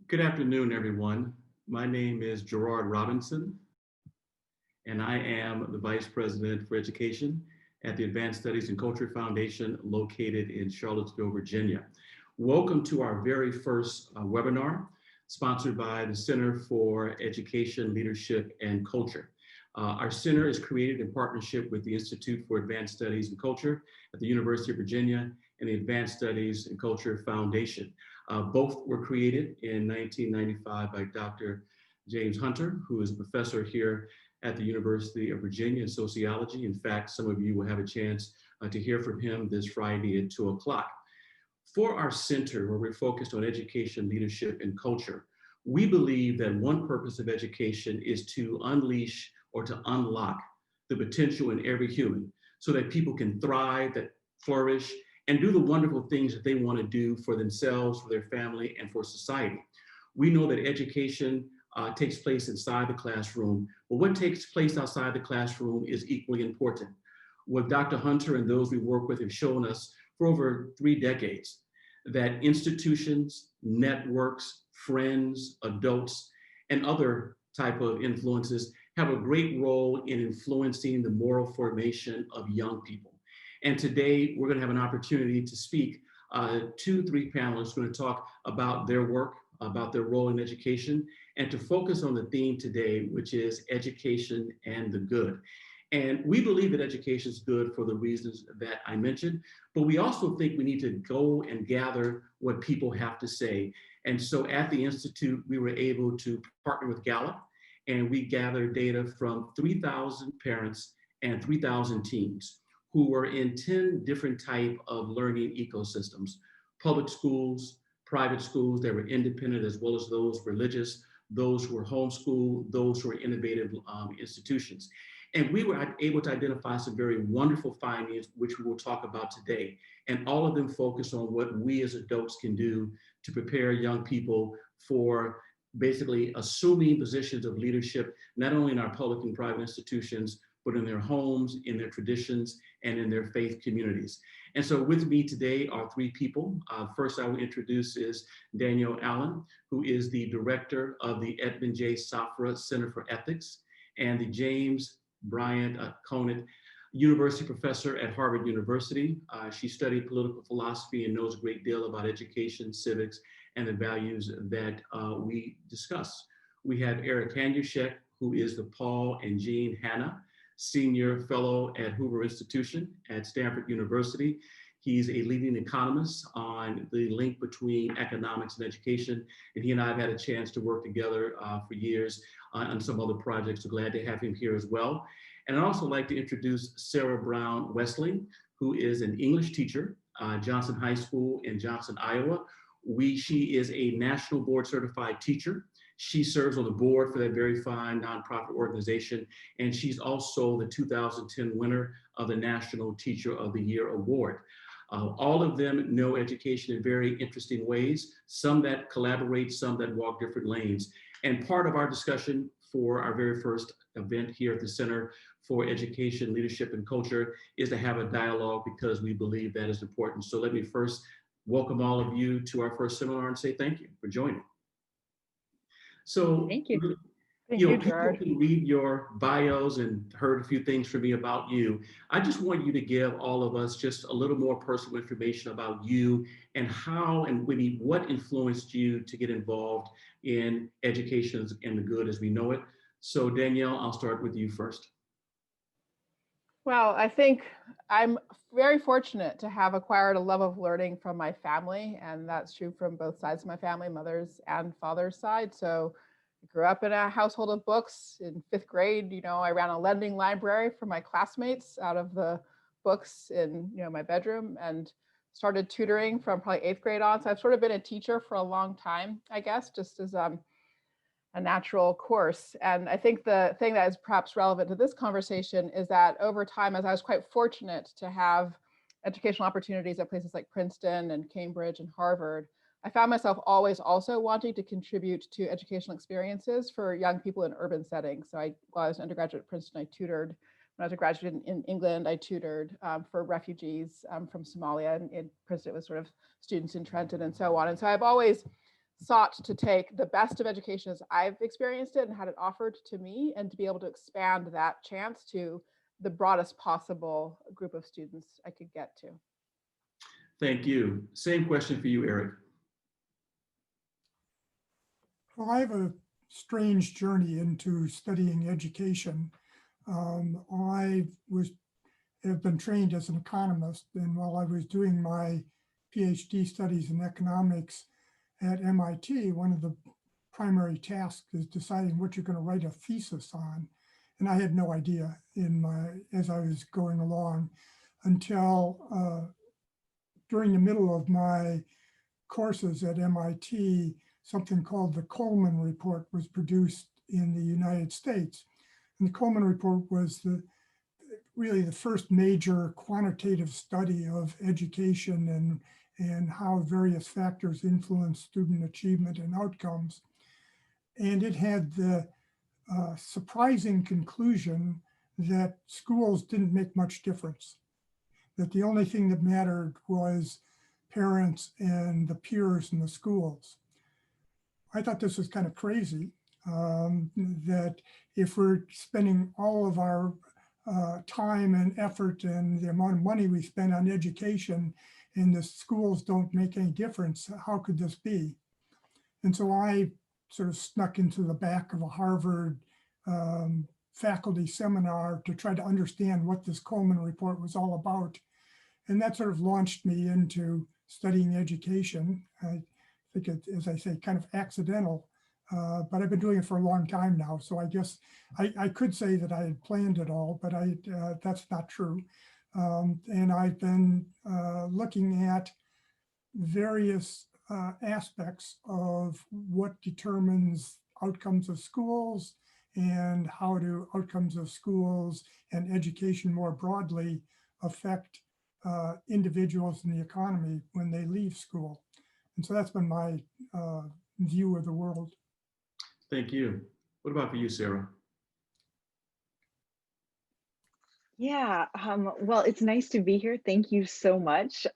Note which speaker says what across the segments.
Speaker 1: Good afternoon, everyone. My name is Gerard Robinson, and I am the Vice President for Education at the Advanced Studies and Culture Foundation located in Charlottesville, Virginia. Welcome to our very first webinar, sponsored by the Center for Education, Leadership, and Culture. Our center is created in partnership with the Institute for Advanced Studies and Culture at the University of Virginia and the Advanced Studies and Culture Foundation. Both were created in 1995 by Dr. James Hunter, who is a professor here at the University of Virginia in sociology. In fact, some of you will have a chance to hear from him this Friday at 2 o'clock. For our center, where we're focused on education, leadership, and culture, we believe that one purpose of education is to unleash or to unlock the potential in every human so that people can thrive, that flourish, and do the wonderful things that they want to do for themselves, for their family, and for society. We know that education takes place inside the classroom, but what takes place outside the classroom is equally important. What Dr. Hunter and those we work with have shown us for over 3 decades, that institutions, networks, friends, adults, and other type of influences have a great role in influencing the moral formation of young people. And today we're going to have an opportunity to speak to 3 panelists who are going to talk about their work, about their role in education, and to focus on the theme today, which is education and the good. And we believe that education is good for the reasons that I mentioned, but we also think we need to go and gather what people have to say. And so at the Institute, we were able to partner with Gallup, and we gathered data from 3,000 parents and 3,000 teens who were in 10 different type of learning ecosystems: public schools, private schools that were independent, as well as those religious, those who were homeschooled, those who were innovative institutions. And we were able to identify some very wonderful findings, which we will talk about today. And all of them focus on what we as adults can do to prepare young people for basically assuming positions of leadership, not only in our public and private institutions, but in their homes, in their traditions, and in their faith communities. And so with me today are 3 people. First I will introduce is Danielle Allen, who is the director of the Edmond J. Safra Center for Ethics and the James Bryant Conant University professor at Harvard University. She studied political philosophy and knows a great deal about education, civics, and the values that we discuss. We have Eric Hanushek, who is the Paul and Jean Hanna Senior Fellow at Hoover Institution at Stanford University. He's a leading economist on the link between economics and education, and he and I have had a chance to work together for years on some other projects, so glad to have him here as well. And I'd also like to introduce Sarah Brown Wessling, who is an English teacher, Johnston High School in Johnston, Iowa. She is a national board certified teacher. She serves on the board for that very fine nonprofit organization, and she's also the 2010 winner of the National Teacher of the Year Award. All of them know education in very interesting ways, some that collaborate, some that walk different lanes. And part of our discussion for our very first event here at the Center for Education, Leadership, and Culture is to have a dialogue, because we believe that is important. So let me first welcome all of you to our first seminar and say thank you for joining. So,
Speaker 2: thank you.
Speaker 1: People can read your bios and heard a few things from me about you. I just want you to give all of us just a little more personal information about you and how and maybe what influenced you to get involved in education and the good as we know it. So Danielle, I'll start with you first.
Speaker 2: Well, I think I'm very fortunate to have acquired a love of learning from my family, and that's true from both sides of my family, mother's and father's side. So I grew up in a household of books. In 5th grade, I ran a lending library for my classmates out of the books in my bedroom, and started tutoring from probably 8th grade on. So I've sort of been a teacher for a long time, I guess, just as a natural course. And I think the thing that is perhaps relevant to this conversation is that over time, as I was quite fortunate to have educational opportunities at places like Princeton and Cambridge and Harvard, I found myself always also wanting to contribute to educational experiences for young people in urban settings. So while I was an undergraduate at Princeton, I tutored. When I was a graduate in England, I tutored for refugees from Somalia. And in Princeton, it was sort of students in Trenton and so on. And so I've always sought to take the best of education as I've experienced it and had it offered to me, and to be able to expand that chance to the broadest possible group of students I could get to.
Speaker 1: Thank you. Same question for you, Eric.
Speaker 3: Well, I have a strange journey into studying education. Have been trained as an economist, and while I was doing my PhD studies in economics at MIT, one of the primary tasks is deciding what you're going to write a thesis on. And I had no idea as I was going along until during the middle of my courses at MIT, something called the Coleman Report was produced in the United States. And the Coleman Report was really the first major quantitative study of education and how various factors influence student achievement and outcomes. And it had the surprising conclusion that schools didn't make much difference, that the only thing that mattered was parents and the peers in the schools. I thought this was kind of crazy, that if we're spending all of our time and effort and the amount of money we spend on education and the schools don't make any difference, how could this be? And so I sort of snuck into the back of a Harvard faculty seminar to try to understand what this Coleman Report was all about. And that sort of launched me into studying education. I think it, as I say, kind of accidental, but I've been doing it for a long time now. So I guess I could say that I had planned it all, but that's not true. And I've been looking at various aspects of what determines outcomes of schools and how do outcomes of schools and education more broadly affect individuals in the economy when they leave school. And so that's been my view of the world.
Speaker 1: Thank you. What about for you, Sarah?
Speaker 4: Yeah, well, it's nice to be here. Thank you so much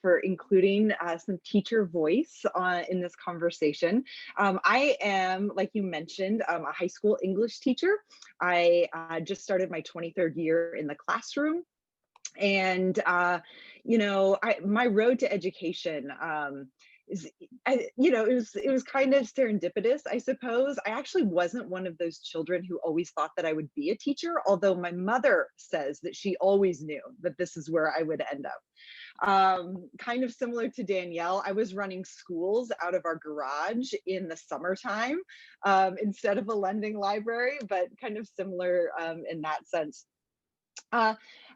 Speaker 4: for including some teacher voice in this conversation. I am, like you mentioned, a high school English teacher. I just started my 23rd year in the classroom. And, you know, my road to education it was kind of serendipitous, I suppose. I actually wasn't one of those children who always thought that I would be a teacher, although my mother says that she always knew that this is where I would end up. Kind of similar to Danielle, I was running schools out of our garage in the summertime instead of a lending library, but kind of similar in that sense.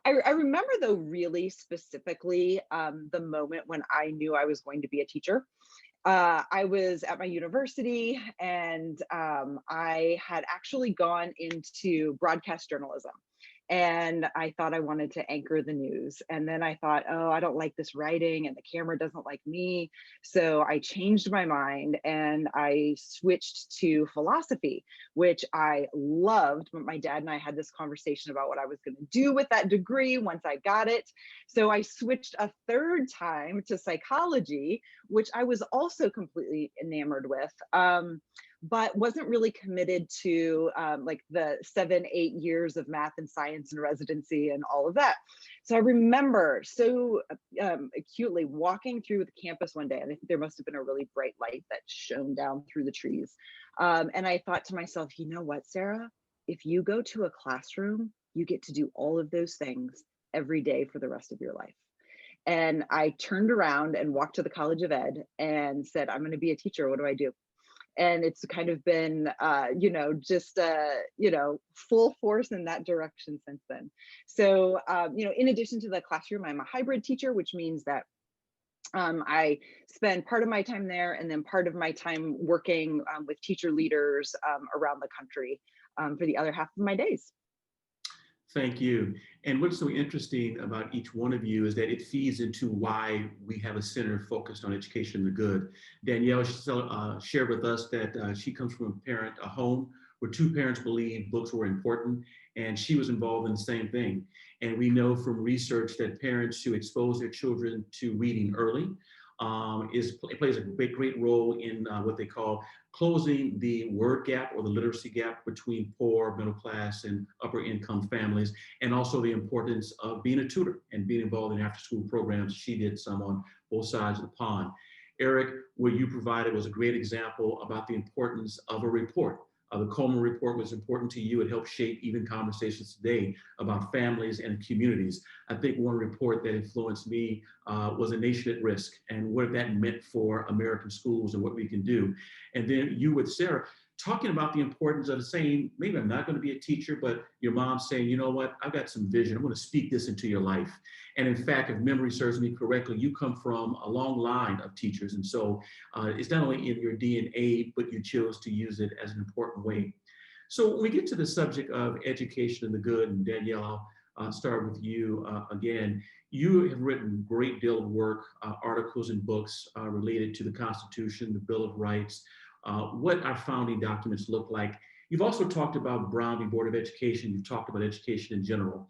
Speaker 4: I remember though really specifically the moment when I knew I was going to be a teacher. I was at my university and I had actually gone into broadcast journalism. And I thought I wanted to anchor the news. And then I thought, oh, I don't like this writing and the camera doesn't like me. So I changed my mind and I switched to philosophy, which I loved. But my dad and I had this conversation about what I was going to do with that degree once I got it. So I switched a third time to psychology, which I was also completely enamored with. But wasn't really committed to like the 7-8 years of math and science and residency and all of that. So I remember so acutely walking through the campus one day, and I think there must have been a really bright light that shone down through the trees. And I thought to myself, you know what, Sarah, if you go to a classroom, you get to do all of those things every day for the rest of your life. And I turned around and walked to the College of Ed and said, I'm going to be a teacher. What do I do? And it's kind of been, full force in that direction since then. So, in addition to the classroom, I'm a hybrid teacher, which means that I spend part of my time there and then part of my time working with teacher leaders around the country for the other half of my days.
Speaker 1: Thank you. And what's so interesting about each one of you is that it feeds into why we have a center focused on education and the good. Danielle shared with us that she comes from a home where two parents believed books were important, and she was involved in the same thing. And we know from research that parents who expose their children to reading early it plays a great role in what they call closing the word gap or the literacy gap between poor, middle class, and upper income families, and also the importance of being a tutor and being involved in after school programs. She did some on both sides of the pond. Eric, what you provided was a great example about the importance of a report. The Coleman report was important to you. It helped shape even conversations today about families and communities. I think one report that influenced me was A Nation at Risk and what that meant for American schools and what we can do. And then you with Sarah, talking about the importance of saying, maybe I'm not going to be a teacher, but your mom saying, you know what, I've got some vision. I'm going to speak this into your life. And in fact, if memory serves me correctly, you come from a long line of teachers. And so it's not only in your DNA, but you chose to use it as an important way. So when we get to the subject of education and the good, and Danielle, I'll start with you again. You have written a great deal of work, articles and books related to the Constitution, the Bill of Rights, what our founding documents look like. You've also talked about Brown v. Board of Education. You've talked about education in general.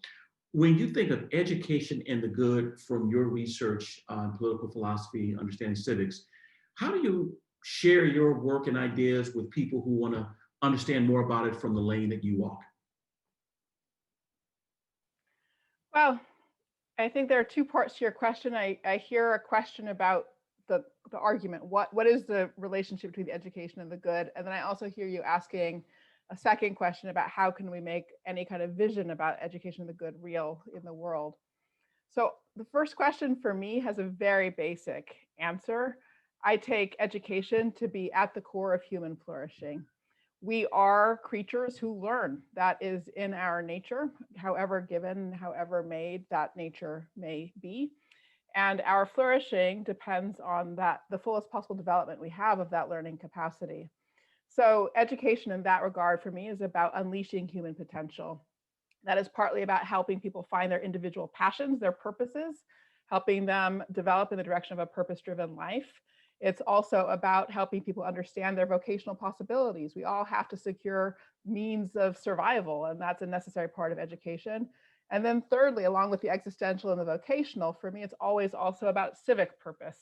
Speaker 1: When you think of education and the good from your research on political philosophy, understanding civics, how do you share your work and ideas with people who want to understand more about it from the lane that you walk?
Speaker 2: Well, I think there are two parts to your question. I hear a question about the argument. What is the relationship between the education and the good? And then I also hear you asking a second question about how can we make any kind of vision about education and the good real in the world. So the first question for me has a very basic answer. I take education to be at the core of human flourishing. We are creatures who learn. That is in our nature, however given, however made that nature may be. And our flourishing depends on the fullest possible development we have of that learning capacity. So education in that regard for me is about unleashing human potential. That is partly about helping people find their individual passions, their purposes, helping them develop in the direction of a purpose-driven life. It's also about helping people understand their vocational possibilities. We all have to secure means of survival, and that's a necessary part of education. And then thirdly, along with the existential and the vocational, for me, it's always also about civic purpose.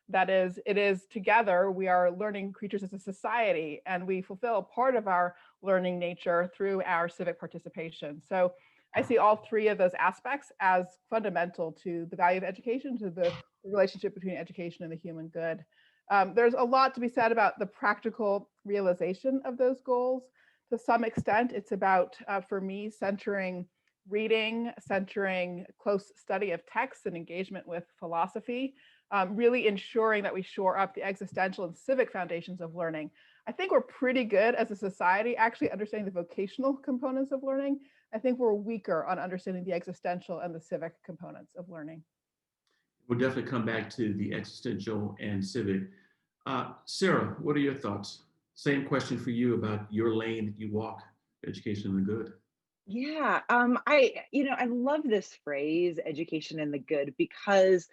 Speaker 2: That is, it is together, we are learning creatures as a society, and we fulfill a part of our learning nature through our civic participation. So I see all three of those aspects as fundamental to the value of education, to the relationship between education and the human good. There's a lot to be said about the practical realization of those goals. To some extent, it's about, for me, centering reading, centering close study of texts and engagement with philosophy, really ensuring that we shore up the existential and civic foundations of learning. I think we're pretty good as a society actually understanding the vocational components of learning. I think we're weaker on understanding the existential and the civic components of learning.
Speaker 1: We'll definitely come back to the existential and civic. Sarah, what are your thoughts? Same question for you about your lane that you walk, education and the good.
Speaker 4: Yeah, I love this phrase, education and the good, because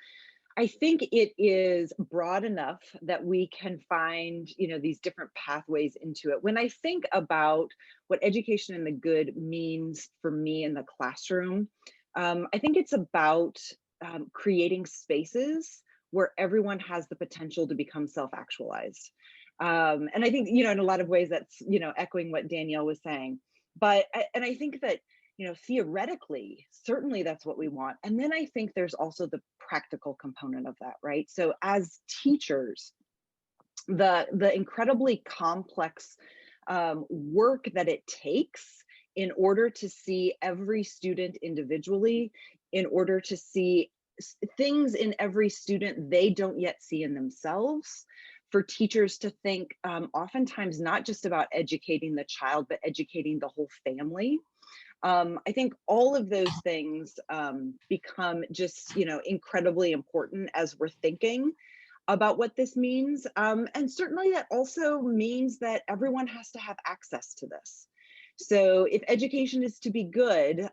Speaker 4: I think it is broad enough that we can find, these different pathways into it. When I think about what education and the good means for me in the classroom, I think it's about creating spaces where everyone has the potential to become self-actualized. And I think, in a lot of ways that's, echoing what Danielle was saying. But I think that, theoretically, certainly that's what we want. And then I think there's also the practical component of that, right? So as teachers, the incredibly complex work that it takes in order to see every student individually, in order to see things in every student they don't yet see in themselves, for teachers to think oftentimes not just about educating the child, but educating the whole family. I think all of those things become just, incredibly important as we're thinking about what this means. And certainly that also means that everyone has to have access to this. So if education is to be good,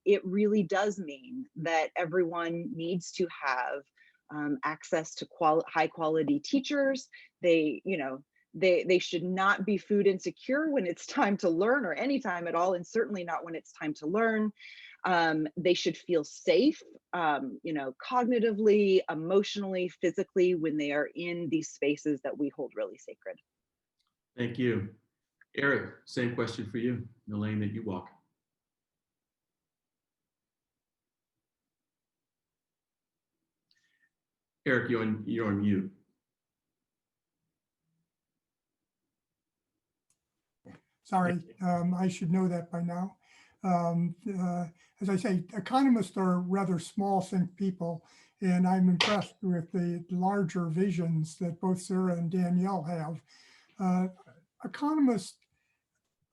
Speaker 4: it really does mean that everyone needs to have access to high quality teachers. They should not be food insecure when it's time to learn, or any time at all, and certainly not when it's time to learn. They should feel safe, cognitively, emotionally, physically, when they are in these spaces that we hold really sacred.
Speaker 1: Thank you. Eric, same question for you, the lane that you walk. Eric, you're on mute.
Speaker 3: Sorry, I should know that by now. As I say, economists are rather small think people, and I'm impressed with the larger visions that both Sarah and Danielle have. Economists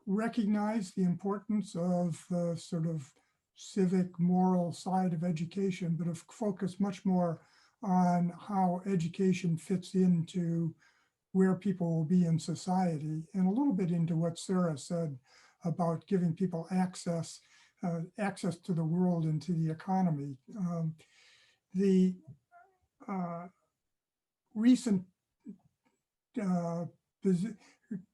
Speaker 3: recognize the importance of the sort of civic moral side of education, but have focused much more on how education fits into where people will be in society, and a little bit into what Sarah said about giving people access to the world and to the economy. The recent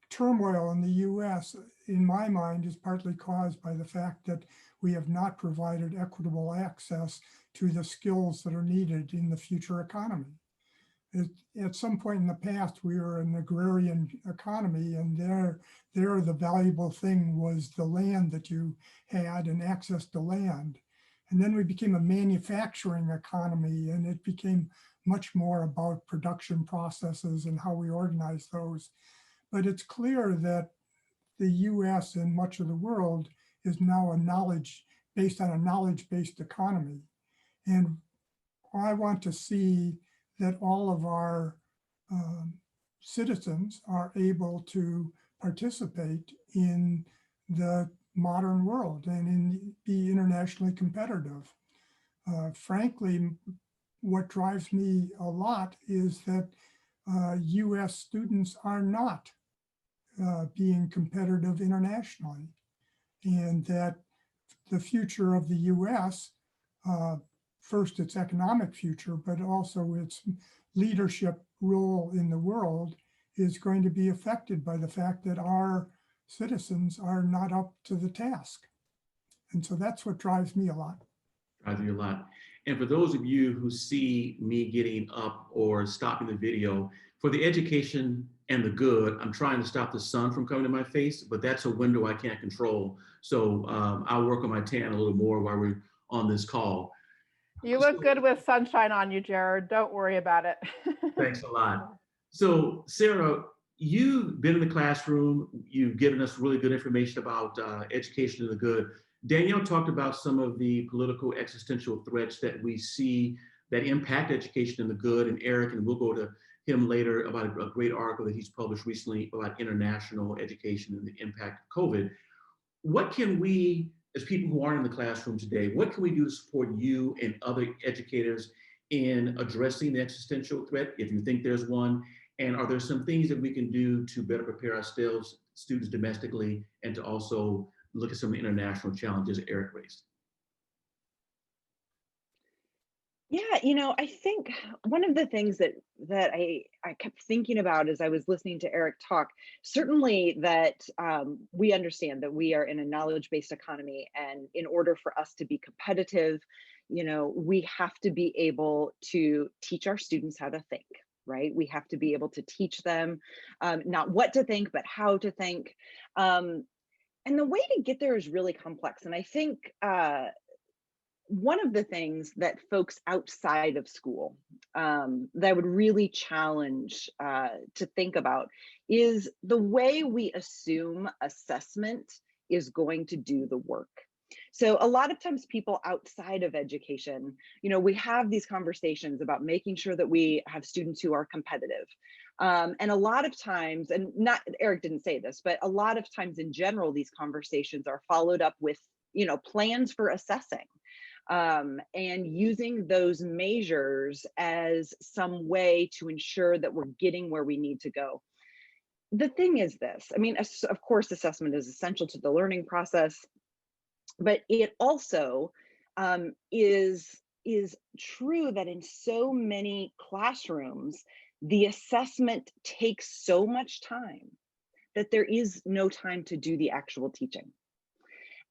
Speaker 3: turmoil in the US, in my mind, is partly caused by the fact that we have not provided equitable access to the skills that are needed in the future economy. At some point in the past, we were an agrarian economy, and there the valuable thing was the land that you had and access to land. And then we became a manufacturing economy, and it became much more about production processes and how we organize those. But it's clear that the US and much of the world is now based on a knowledge-based economy. And I want to see that all of our citizens are able to participate in the modern world and be internationally competitive. Frankly, what drives me a lot is that US students are not being competitive internationally, and that the future of the US, first its economic future, but also its leadership role in the world, is going to be affected by the fact that our citizens are not up to the task. And so that's what drives me a lot.
Speaker 1: Drives me a lot. And for those of you who see me getting up or stopping the video, for the education and the good, I'm trying to stop the sun from coming to my face, but that's a window I can't control. So I'll work on my tan a little more while we're on this call.
Speaker 2: You look good with sunshine on you, Gerard. Don't worry about it.
Speaker 1: Thanks a lot. So Sarah, you've been in the classroom. You've given us really good information about education and the good. Danielle talked about some of the political existential threats that we see that impact education and the good, and Eric, and we'll go to him later about a great article that he's published recently about international education and the impact of COVID. What can we, as people who aren't in the classroom today, what can we do to support you and other educators in addressing the existential threat, if you think there's one? And are there some things that we can do to better prepare ourselves, students domestically, and to also look at some international challenges Eric raised?
Speaker 4: Yeah, I think one of the things that I kept thinking about as I was listening to Eric talk, certainly that we understand that we are in a knowledge-based economy, and in order for us to be competitive, we have to be able to teach our students how to think, right? We have to be able to teach them not what to think, but how to think. And the way to get there is really complex. And I think one of the things that folks outside of school that I would really challenge to think about is the way we assume assessment is going to do the work. So a lot of times people outside of education, we have these conversations about making sure that we have students who are competitive. And a lot of times, and not Eric didn't say this, but a lot of times in general, these conversations are followed up with, plans for assessing. And using those measures as some way to ensure that we're getting where we need to go. The thing is this, of course, assessment is essential to the learning process, but it also is true that in so many classrooms, the assessment takes so much time that there is no time to do the actual teaching.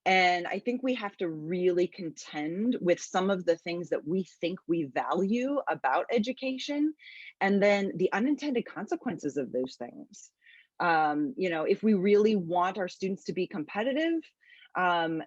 Speaker 4: And I think we have to really contend with some of the things that we think we value about education, and then the unintended consequences of those things. If we really want our students to be competitive,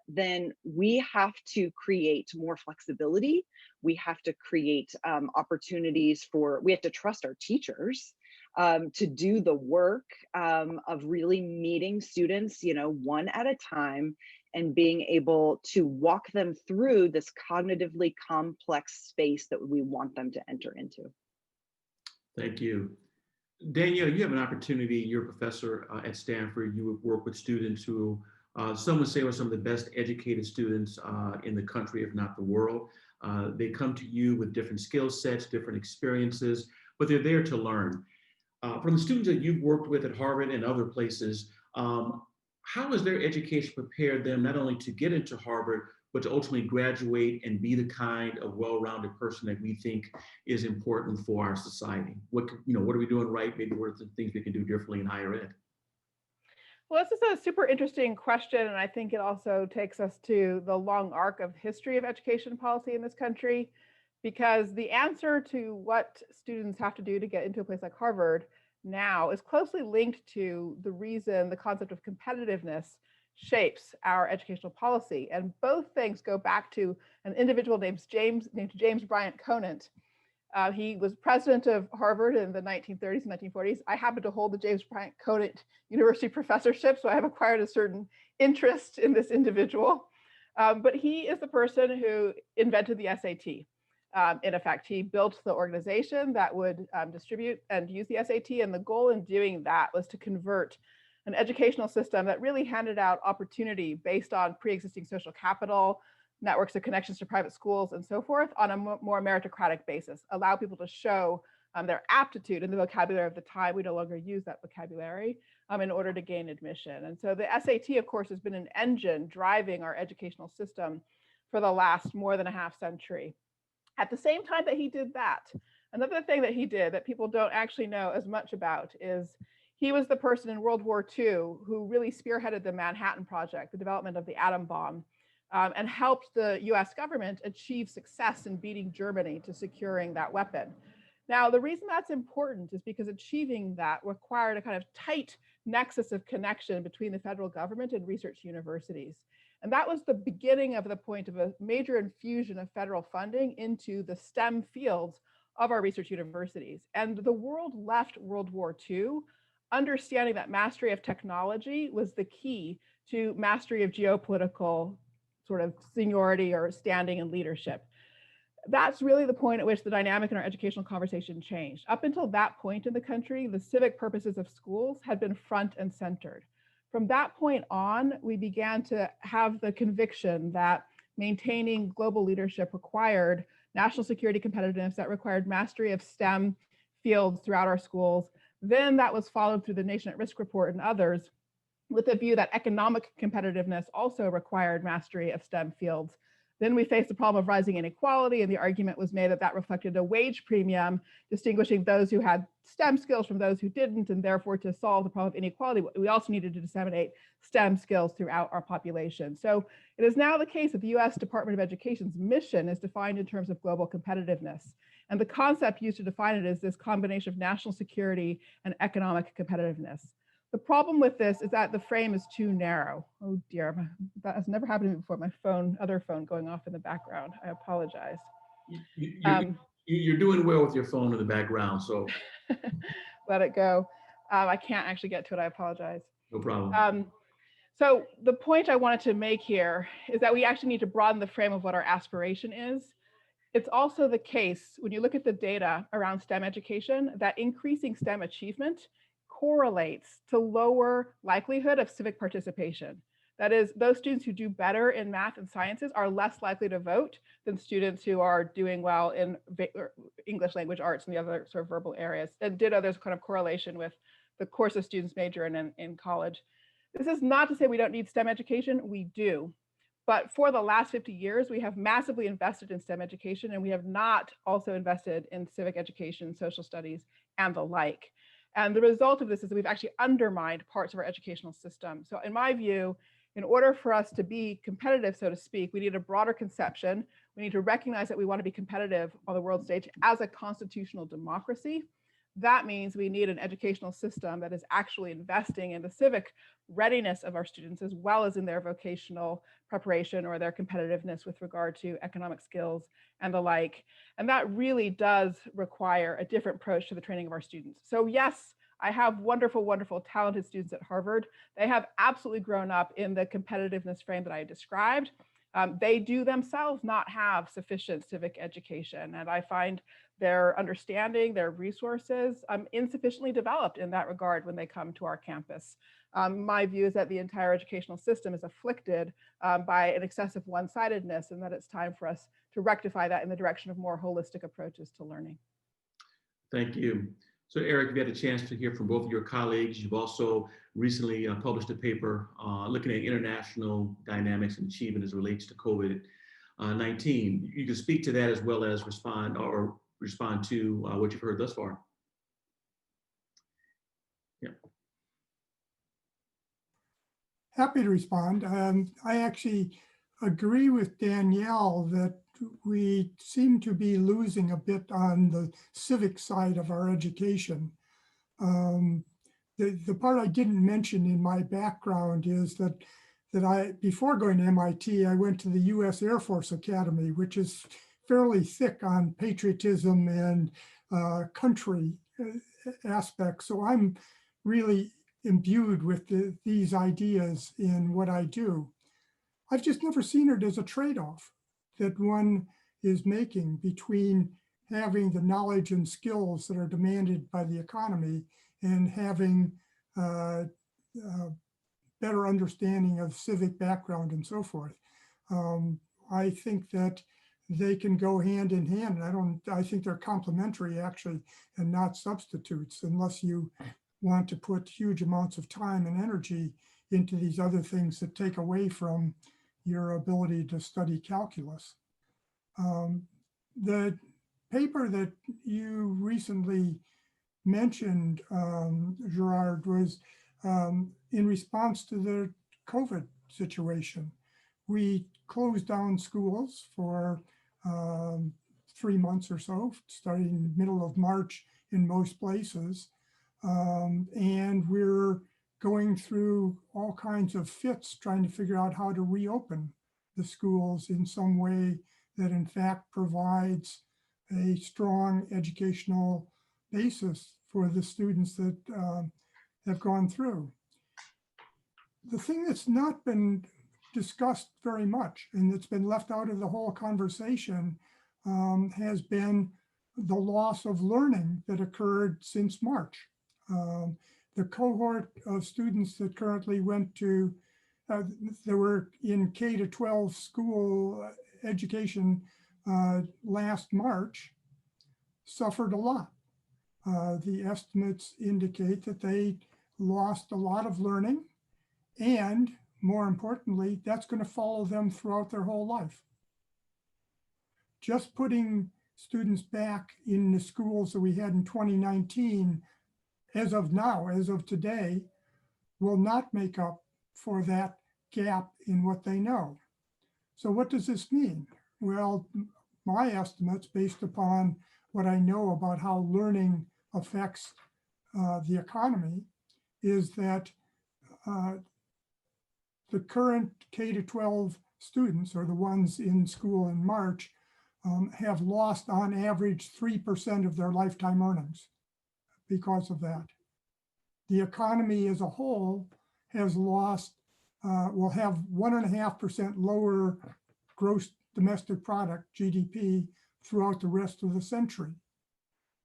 Speaker 4: then we have to create more flexibility. We have to create opportunities we have to trust our teachers to do the work of really meeting students, one at a time, and being able to walk them through this cognitively complex space that we want them to enter into.
Speaker 1: Thank you. Danielle, you have an opportunity, you're a professor at Stanford. You would work with students who some would say are some of the best educated students in the country, if not the world. They come to you with different skill sets, different experiences, but they're there to learn. From the students that you've worked with at Harvard and other places, how has their education prepared them not only to get into Harvard, but to ultimately graduate and be the kind of well-rounded person that we think is important for our society? What are we doing right? Maybe what are the things we can do differently in higher ed?
Speaker 2: Well, this is a super interesting question, and I think it also takes us to the long arc of history of education policy in this country, because the answer to what students have to do to get into a place like Harvard now is closely linked to the reason the concept of competitiveness shapes our educational policy. And both things go back to an individual named James Bryant Conant. He was president of Harvard in the 1930s and 1940s. I happen to hold the James Bryant Conant University professorship, so I have acquired a certain interest in this individual. But he is the person who invented the SAT. In effect, he built the organization that would distribute and use the SAT, and the goal in doing that was to convert an educational system that really handed out opportunity based on pre-existing social capital, networks of connections to private schools, and so forth, on a more meritocratic basis, allow people to show their aptitude in the vocabulary of the time. We no longer use that vocabulary in order to gain admission. And so the SAT, of course, has been an engine driving our educational system for the last more than a half century. At the same time that he did that, another thing that he did that people don't actually know as much about is he was the person in World War II who really spearheaded the Manhattan Project, the development of the atom bomb, and helped the US government achieve success in beating Germany to securing that weapon. Now, the reason that's important is because achieving that required a kind of tight nexus of connection between the federal government and research universities. And that was the beginning of the point of a major infusion of federal funding into the STEM fields of our research universities. And the world left World War II understanding that mastery of technology was the key to mastery of geopolitical sort of seniority or standing and leadership. That's really the point at which the dynamic in our educational conversation changed. Up until that point in the country, the civic purposes of schools had been front and centered. From that point on, we began to have the conviction that maintaining global leadership required national security competitiveness, that required mastery of STEM fields throughout our schools. Then that was followed through the Nation at Risk report and others with the view that economic competitiveness also required mastery of STEM fields. Then we faced the problem of rising inequality, and the argument was made that that reflected a wage premium, distinguishing those who had STEM skills from those who didn't, and therefore to solve the problem of inequality, we also needed to disseminate STEM skills throughout our population. So it is now the case that the US Department of Education's mission is defined in terms of global competitiveness. And the concept used to define it is this combination of national security and economic competitiveness. The problem with this is that the frame is too narrow. Oh dear, that has never happened to me before. My other phone going off in the background. I apologize.
Speaker 1: You're doing well with your phone in the background, so.
Speaker 2: Let it go. I can't actually get to it, I apologize.
Speaker 1: No problem.
Speaker 2: So the point I wanted to make here is that we actually need to broaden the frame of what our aspiration is. It's also the case, when you look at the data around STEM education, that increasing STEM achievement correlates to lower likelihood of civic participation. That is, those students who do better in math and sciences are less likely to vote than students who are doing well in English language arts and the other sort of verbal areas. And ditto, there's kind of correlation with the courses students major in college. This is not to say we don't need STEM education, we do. But for the last 50 years, we have massively invested in STEM education, and we have not also invested in civic education, social studies, and the like. And the result of this is that we've actually undermined parts of our educational system. So in my view, In order for us to be competitive, so to speak, we need a broader conception. We need to recognize that we want to be competitive on the world stage as a constitutional democracy. That means we need an educational system that is actually investing in the civic readiness of our students, as well as in their vocational preparation or their competitiveness with regard to economic skills and the like. And that really does require a different approach to the training of our students. So yes, I have wonderful, wonderful, talented students at Harvard. They have absolutely grown up in the competitiveness frame that I described. They do themselves not have sufficient civic education. And I find their understanding, their resources insufficiently developed in that regard when they come to our campus. My view is that the entire educational system is afflicted by an excessive one-sidedness, and that it's time for us to rectify that in the direction of more holistic approaches to learning.
Speaker 1: Thank you. So Eric, you had a chance to hear from both of your colleagues. You've also recently published a paper looking at international dynamics and achievement as it relates to COVID-19. You can speak to that as well as respond to what you've heard thus far. Yeah.
Speaker 3: Happy to respond. I actually agree with Danielle that we seem to be losing a bit on the civic side of our education. The part I didn't mention in my background is that before going to MIT, I went to the US Air Force Academy, which is fairly thick on patriotism and country aspects. So I'm really imbued with these ideas in what I do. I've just never seen it as a trade-off that one is making between having the knowledge and skills that are demanded by the economy and having better understanding of civic background and so forth. I think that they can go hand in hand. I think they're complementary actually, and not substitutes, unless you want to put huge amounts of time and energy into these other things that take away from your ability to study calculus. The paper that you recently mentioned, Gerard, was in response to the COVID situation. We closed down schools for 3 months or so, starting in the middle of March in most places. And we're going through all kinds of fits trying to figure out how to reopen the schools in some way that in fact provides a strong educational basis for the students that have gone through. The thing that's not been discussed very much and that's been left out of the whole conversation has been the loss of learning that occurred since March. The cohort of students that currently went to, they were in K-12 school education last March, suffered a lot. The estimates indicate that they lost a lot of learning, and more importantly, that's going to follow them throughout their whole life. Just putting students back in the schools that we had in 2019, as of now, as of today, will not make up for that gap in what they know. So what does this mean? Well, my estimates, based upon what I know about how learning affects the economy, is that the current K-12 students, or the ones in school in March, have lost on average 3% of their lifetime earnings because of that. The economy as a whole has lost, will have 1.5% lower gross domestic product, GDP, throughout the rest of the century.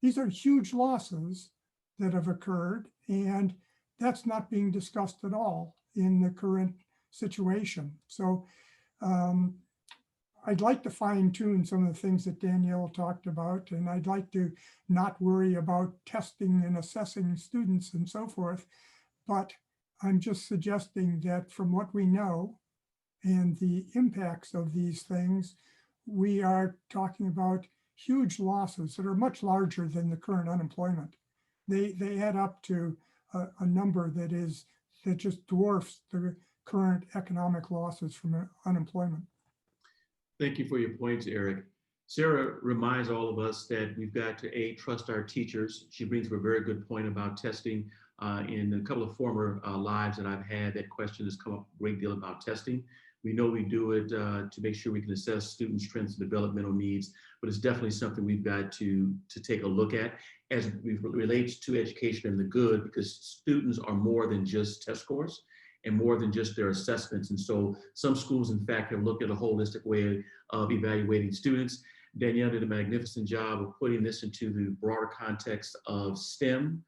Speaker 3: These are huge losses that have occurred, and that's not being discussed at all in the current situation. So I'd like to fine tune some of the things that Danielle talked about, and I'd like to not worry about testing and assessing students and so forth, but I'm just suggesting that from what we know and the impacts of these things, we are talking about huge losses that are much larger than the current unemployment. They add up to a number that just dwarfs the current economic losses from unemployment.
Speaker 1: Thank you for your points, Eric. Sarah reminds all of us that we've got to trust our teachers. She brings up a very good point about testing. In a couple of former lives that I've had, that question has come up a great deal about testing. We know we do it to make sure we can assess student strengths and developmental needs, but it's definitely something we've got to take a look at as it relates to education and the good, because students are more than just test scores and more than just their assessments. And so some schools, in fact, have looked at a holistic way of evaluating students. Danielle did a magnificent job of putting this into the broader context of STEM,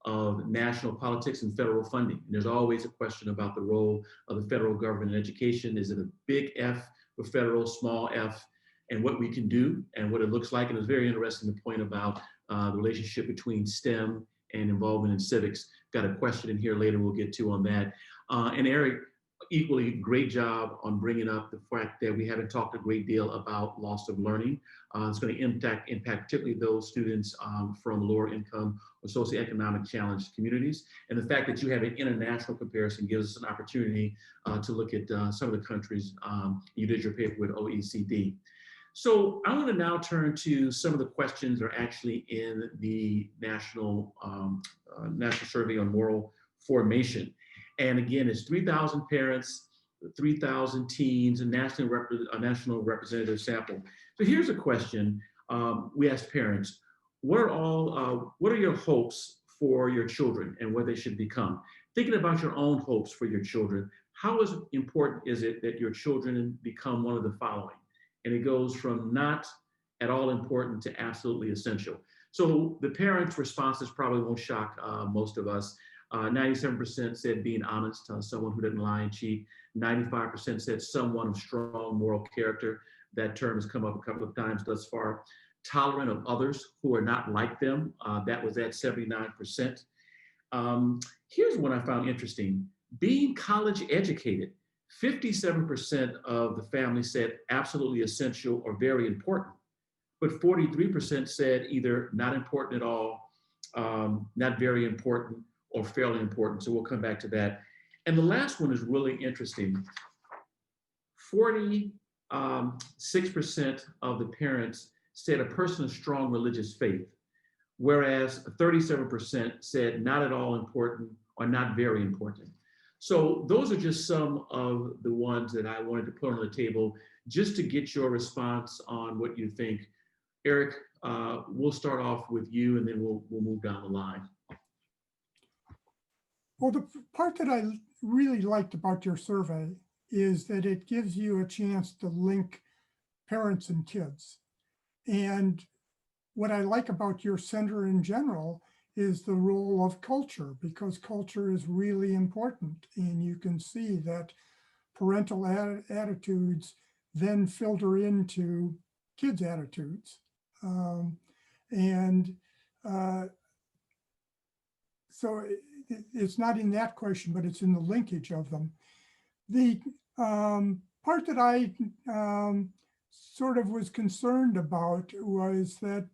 Speaker 1: of national politics and federal funding. And there's always a question about the role of the federal government in education. Is it a big F for federal, small f, and what we can do and what it looks like? And it's very interesting the point about the relationship between STEM and involvement in civics. Got a question in here later we'll get to on that. And Eric, equally great job on bringing up the fact that we haven't talked a great deal about loss of learning. It's going to impact particularly those students from lower income or socioeconomic challenged communities. And the fact that you have an international comparison gives us an opportunity to look at some of the countries. You did your paper with OECD. So I want to now turn to some of the questions that are actually in the National Survey on Moral Formation. And again, it's 3,000 parents, 3,000 teens, a national representative sample. So here's a question we asked parents: what are your hopes for your children and what they should become? Thinking about your own hopes for your children, how important is it that your children become one of the following? And it goes from not at all important to absolutely essential. So the parents' responses probably won't shock most of us. 97% said being honest, someone who doesn't lie and cheat. 95% said someone of strong moral character. That term has come up a couple of times thus far. Tolerant of others who are not like them. That was at 79%. Here's one I found interesting. Being college educated. 57% of the family said absolutely essential or very important, but 43% said either not important at all, not very important, or fairly important. So we'll come back to that. And the last one is really interesting. 46% of the parents said a person of strong religious faith, whereas 37% said not at all important or not very important. So those are just some of the ones that I wanted to put on the table just to get your response on what you think. Eric, we'll start off with you and then we'll move down the line.
Speaker 3: Well, the part that I really liked about your survey is that it gives you a chance to link parents and kids. And what I like about your center in general is the role of culture, because culture is really important. And you can see that parental attitudes then filter into kids' attitudes. So it's not in that question, but it's in the linkage of them. The part that I sort of was concerned about was that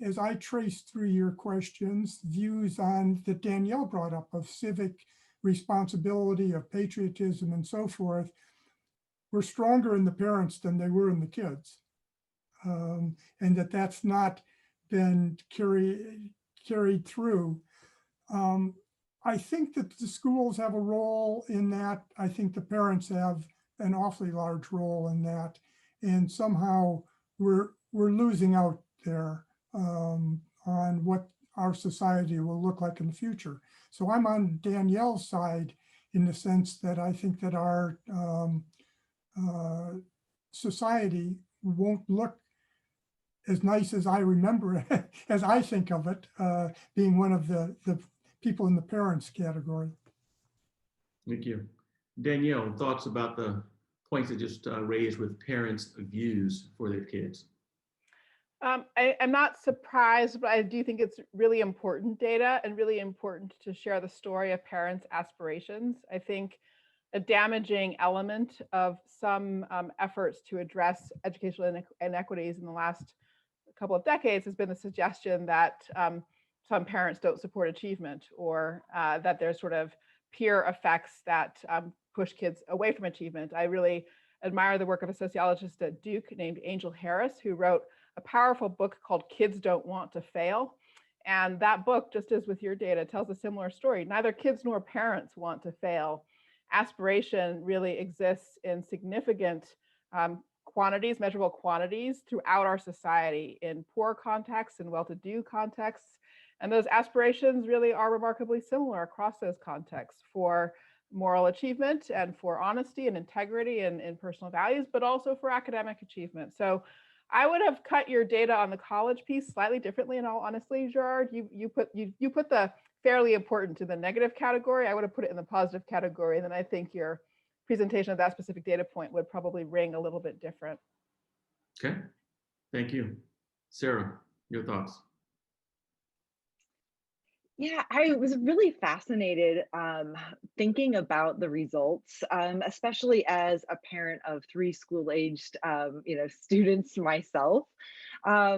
Speaker 3: as I traced through your questions, views on that Danielle brought up of civic responsibility, of patriotism and so forth, were stronger in the parents than they were in the kids. And that's not been carried through. I think that the schools have a role in that. I think the parents have an awfully large role in that. And somehow we're losing out there on what our society will look like in the future. So I'm on Danielle's side in the sense that I think that our society won't look as nice as I remember it, as I think of it, being one of the people in the parents category.
Speaker 1: Thank you. Danielle, thoughts about the points that just raised with parents' views for their kids?
Speaker 2: I'm not surprised, but I do think it's really important data and really important to share the story of parents' aspirations. I think a damaging element of some efforts to address educational inequities in the last couple of decades has been the suggestion that some parents don't support achievement, or that there's sort of peer effects that push kids away from achievement. I really admire the work of a sociologist at Duke named Angel Harris, who wrote a powerful book called Kids Don't Want to Fail. And that book, just as with your data, tells a similar story. Neither kids nor parents want to fail. Aspiration really exists in significant quantities, measurable quantities throughout our society, in poor contexts and well-to-do contexts. And those aspirations really are remarkably similar across those contexts for moral achievement and for honesty and integrity and in personal values, but also for academic achievement. So I would have cut your data on the college piece slightly differently, in all honesty, Gerard. You put the fairly important to the negative category. I would have put it in the positive category. And then I think your presentation of that specific data point would probably ring a little bit different.
Speaker 1: Okay, thank you. Sarah, your thoughts?
Speaker 4: Yeah, I was really fascinated thinking about the results, especially as a parent of 3 school-aged, students myself. I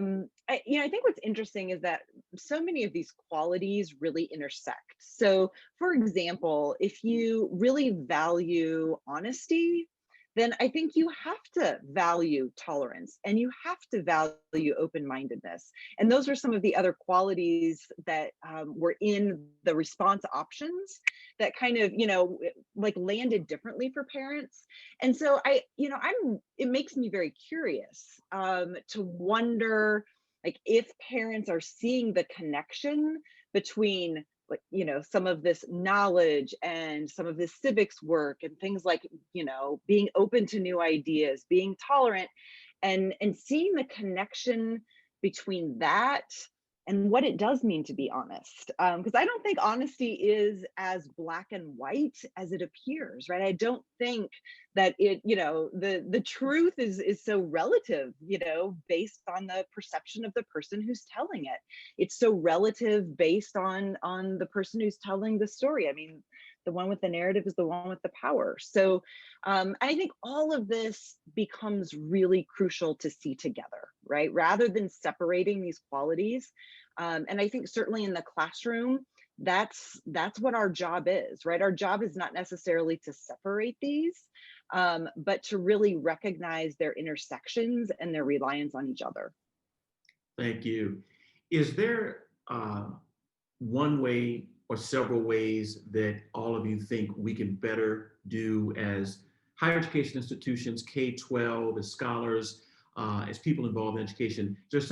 Speaker 4: think what's interesting is that so many of these qualities really intersect. So, for example, if you really value honesty, then I think you have to value tolerance and you have to value open-mindedness. And those are some of the other qualities that were in the response options that kind of, landed differently for parents. And so it makes me very curious to wonder, like, if parents are seeing the connection between some of this knowledge and some of this civics work and things like, being open to new ideas, being tolerant, and seeing the connection between that and what it does mean to be honest. Because I don't think honesty is as black and white as it appears, right? I don't think that the truth is so relative, based on the perception of the person who's telling it. It's so relative based on the person who's telling the story. I mean, the one with the narrative is the one with the power. So I think all of this becomes really crucial to see together, right? Rather than separating these qualities. And I think certainly in the classroom, that's what our job is, right? Our job is not necessarily to separate these, but to really recognize their intersections and their reliance on each other.
Speaker 1: Thank you. Is there one way or several ways that all of you think we can better do as higher education institutions, K-12, as scholars, as people involved in education? Is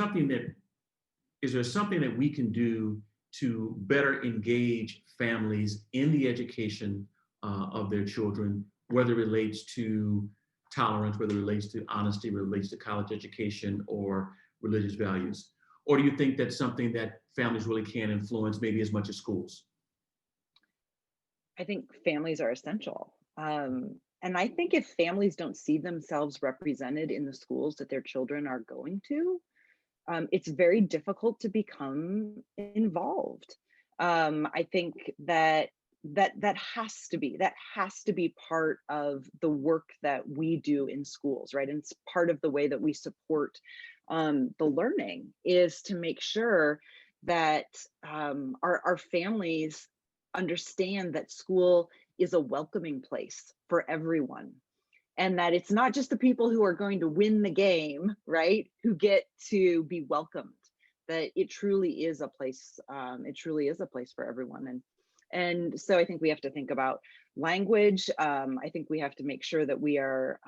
Speaker 1: there something that we can do to better engage families in the education of their children, whether it relates to tolerance, whether it relates to honesty, whether it relates to college education or religious values? Or do you think that's something that families really can't influence maybe as much as schools?
Speaker 4: I think families are essential. And I think if families don't see themselves represented in the schools that their children are going to, it's very difficult to become involved. I think that has to be part of the work that we do in schools, right? And it's part of the way that we support the learning, is to make sure that our families understand that school is a welcoming place for everyone, and that it's not just the people who are going to win the game, right, who get to be welcomed, that it truly is a place, for everyone. And so I think we have to think about language. I think we have to make sure that we are,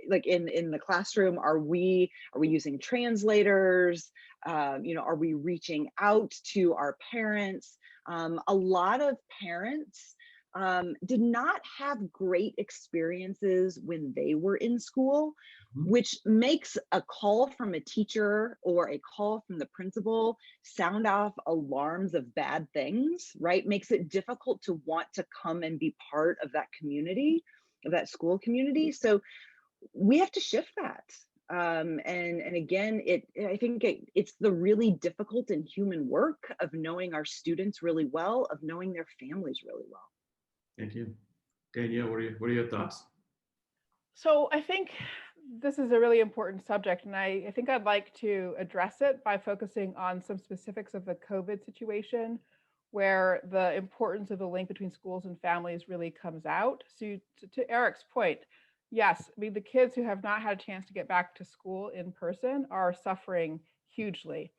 Speaker 4: like in the classroom, are we using translators? Are we reaching out to our parents? A lot of parents did not have great experiences when they were in school, which makes a call from a teacher or a call from the principal sound off alarms of bad things, right? Makes it difficult to want to come and be part of that community, of that school community. So we have to shift that. And again, I think it's the really difficult and human work of knowing our students really well, of knowing their families really well.
Speaker 1: Thank you. Danielle, what are your thoughts?
Speaker 2: So I think this is a really important subject, and I think I'd like to address it by focusing on some specifics of the COVID situation, where the importance of the link between schools and families really comes out. So to Eric's point, yes, I mean, the kids who have not had a chance to get back to school in person are suffering hugely.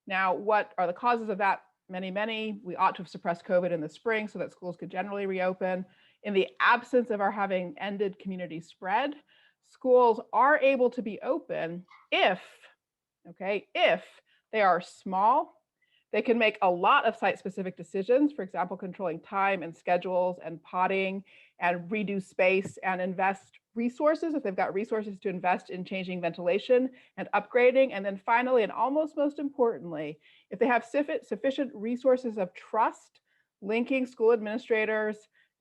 Speaker 2: Now, what are the causes of that? Many. We ought to have suppressed COVID in the spring so that schools could generally reopen. In the absence of our having ended community spread, schools are able to be open if they are small. They can make a lot of site-specific decisions, for example, controlling time and schedules and potting and reduce space and invest resources if they've got resources to invest in changing ventilation and upgrading. And then finally, and almost most importantly, if they have sufficient resources of trust linking school administrators,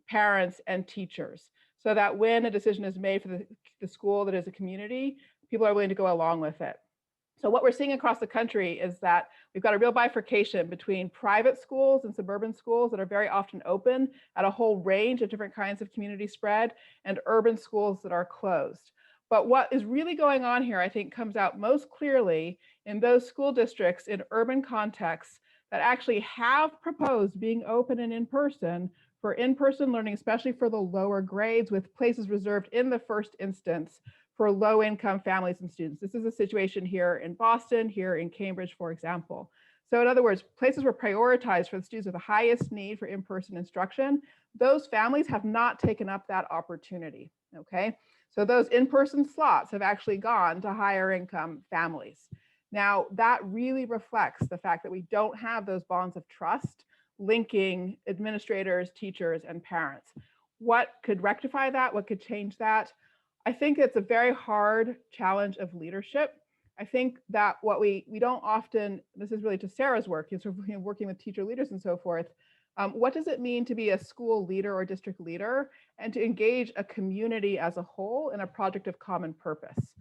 Speaker 2: parents, and teachers, so that when a decision is made for the school that is a community, people are willing to go along with it. So what we're seeing across the country is that we've got a real bifurcation between private schools and suburban schools that are very often open at a whole range of different kinds of community spread, and urban schools that are closed. But what is really going on here, I think, comes out most clearly in those school districts in urban contexts that actually have proposed being open and in-person for in-person learning, especially for the lower grades, with places reserved in the first instance for low-income families and students. This is a situation here in Boston, here in Cambridge, for example. So in other words, places were prioritized for the students with the highest need for in-person instruction. Those families have not taken up that opportunity, okay? So those in-person slots have actually gone to higher income families. Now, that really reflects the fact that we don't have those bonds of trust linking administrators, teachers, and parents. What could rectify that? What could change that? I think it's a very hard challenge of leadership. I think that what we don't often, this is really to Sarah's work, sort of working with teacher leaders and so forth. What does it mean to be a school leader or district leader and to engage a community as a whole in a project of common purpose?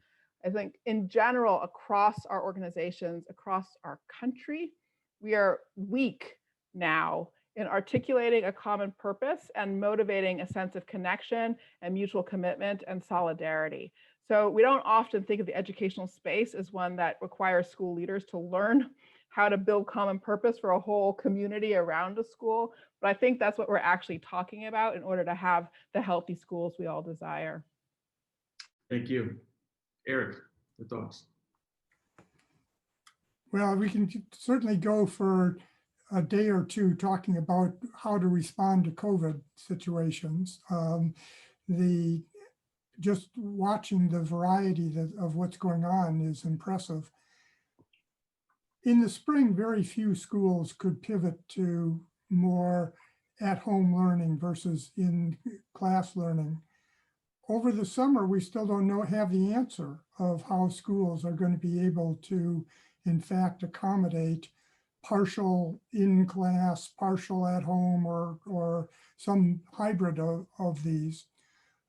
Speaker 2: I think in general, across our organizations, across our country, we are weak now in articulating a common purpose and motivating a sense of connection and mutual commitment and solidarity. So we don't often think of the educational space as one that requires school leaders to learn how to build common purpose for a whole community around a school. But I think that's what we're actually talking about in order to have the healthy schools we all desire.
Speaker 1: Thank you. Eric, your thoughts?
Speaker 3: Well, we can certainly go for a day or two talking about how to respond to COVID situations. Just watching the variety of what's going on is impressive. In the spring, very few schools could pivot to more at-home learning versus in-class learning. Over the summer, we still don't have the answer of how schools are going to be able to, in fact, accommodate partial in-class, partial at home, or some hybrid of these.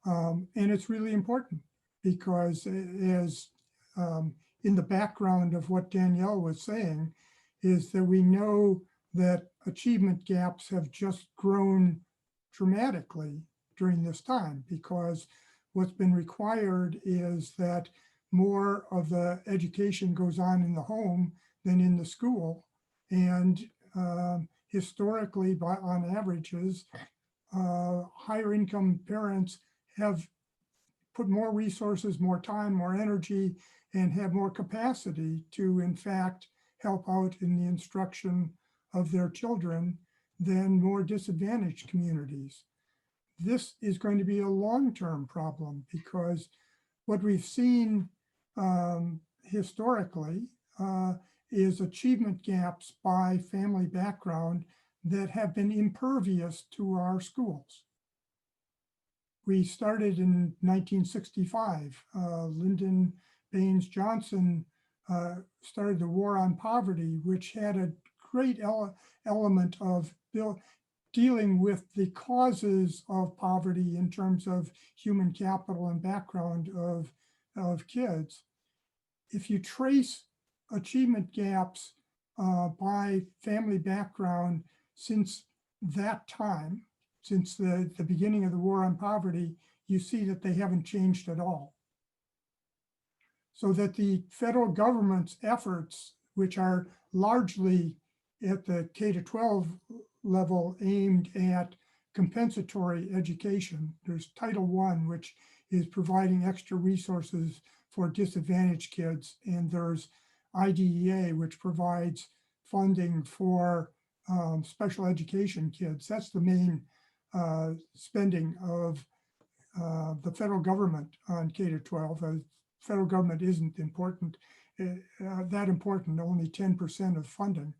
Speaker 3: And it's really important because as in the background of what Danielle was saying is that we know that achievement gaps have just grown dramatically during this time, because what's been required is that more of the education goes on in the home than in the school. And historically, on averages, higher income parents have put more resources, more time, more energy, and have more capacity to, in fact, help out in the instruction of their children than more disadvantaged communities. This is going to be a long-term problem, because what we've seen historically is achievement gaps by family background that have been impervious to our schools. We started in 1965. Lyndon Baines Johnson started the War on Poverty, which had a great element of dealing with the causes of poverty in terms of human capital and background of kids. If you trace achievement gaps by family background since that time, since the beginning of the War on Poverty, you see that they haven't changed at all. So that the federal government's efforts, which are largely at the K-12 level aimed at compensatory education. There's Title I, which is providing extra resources for disadvantaged kids. And there's IDEA, which provides funding for special education kids. That's the main spending of the federal government on K-12. The federal government isn't important, that important, only 10% of funding.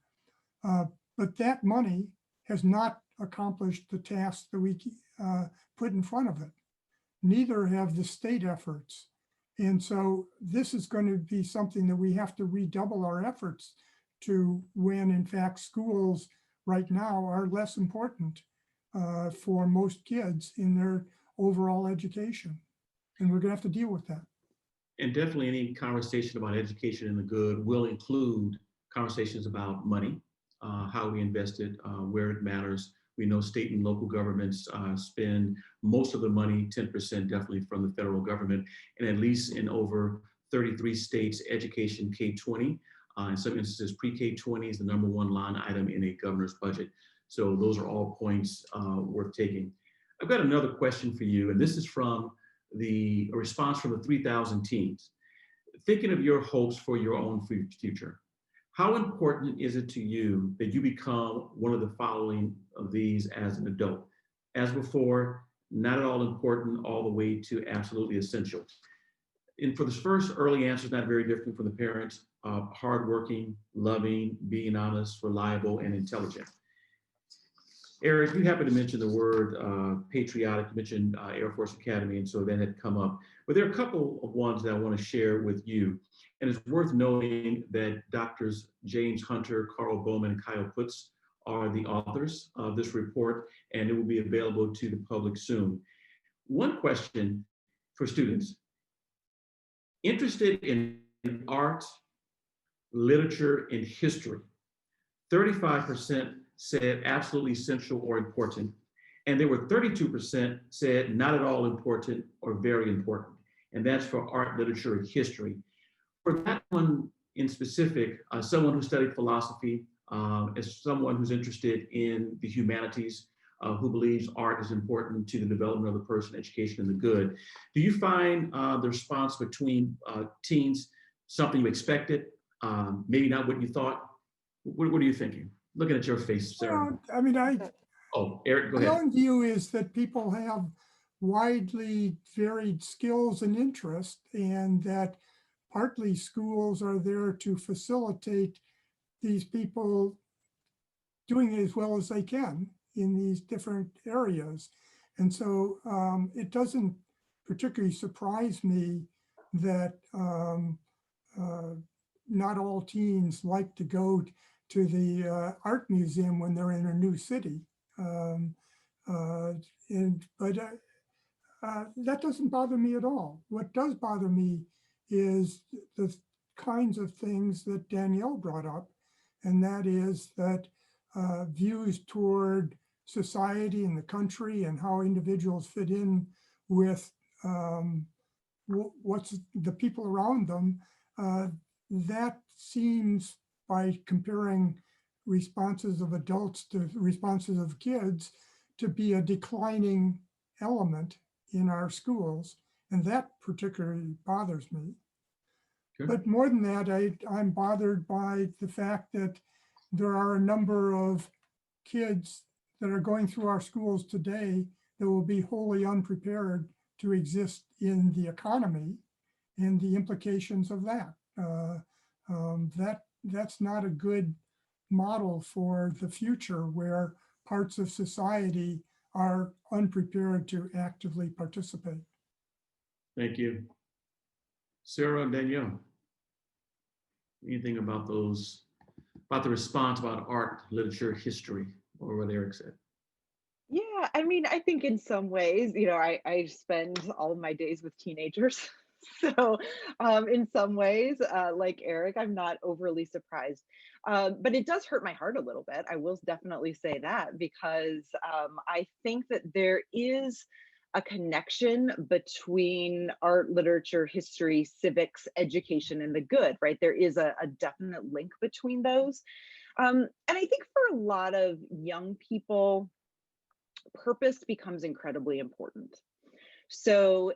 Speaker 3: But that money has not accomplished the tasks that we put in front of it. Neither have the state efforts. And so this is going to be something that we have to redouble our efforts to, when in fact schools right now are less important for most kids in their overall education. And we're going to have to deal with that.
Speaker 1: And definitely any conversation about education and the good will include conversations about money, how we invest it, where it matters. We know state and local governments spend most of the money, 10% definitely from the federal government, and at least in over 33 states, education K-20. In some instances, pre-K-20 is the #1 line item in a governor's budget. So those are all points worth taking. I've got another question for you, and this is from a response from the 3,000 teens. Thinking of your hopes for your own future, how important is it to you that you become one of the following of these as an adult? As before, not at all important, all the way to absolutely essential. And for this first, early answer is not very different from the parents: hardworking, loving, being honest, reliable, and intelligent. Eric, you happened to mention the word patriotic, you mentioned Air Force Academy, and so that had come up. But there are a couple of ones that I want to share with you. And it's worth noting that Doctors James Hunter, Carl Bowman, and Kyle Putz are the authors of this report, and it will be available to the public soon. One question for students: interested in art, literature, and history. 35% said absolutely essential or important, and there were 32% said not at all important or very important, and that's for art, literature, and history. For that one in specific, someone who studied philosophy, as someone who's interested in the humanities, who believes art is important to the development of the person, education, and the good. Do you find the response between teens something you expected, maybe not what you thought? What are you thinking? Looking at your face, Sarah.
Speaker 3: Well, I mean,
Speaker 1: Oh, Eric, go
Speaker 3: my
Speaker 1: ahead.
Speaker 3: own view is that people have widely varied skills and interests, and that partly schools are there to facilitate these people doing as well as they can in these different areas. And so it doesn't particularly surprise me that not all teens like to go to the art museum when they're in a new city. But that doesn't bother me at all. What does bother me is the kinds of things that Danielle brought up, and that is that views toward society and the country and how individuals fit in with what's the people around them, that seems, by comparing responses of adults to responses of kids, to be a declining element in our schools. And that particularly bothers me.
Speaker 1: Sure.
Speaker 3: But more than that, I'm bothered by the fact that there are a number of kids that are going through our schools today that will be wholly unprepared to exist in the economy and the implications of that. That's not a good model for the future, where parts of society are unprepared to actively participate.
Speaker 1: Thank you. Sarah and Danielle, anything about those, about the response about art, literature, history, or what Eric said?
Speaker 4: Yeah, I mean, I think in some ways, I spend all of my days with teenagers. So in some ways, like Eric, I'm not overly surprised. But it does hurt my heart a little bit. I will definitely say that, because I think that there is a connection between art, literature, history, civics, education, and the good, right? There is a definite link between those. And I think for a lot of young people, purpose becomes incredibly important. So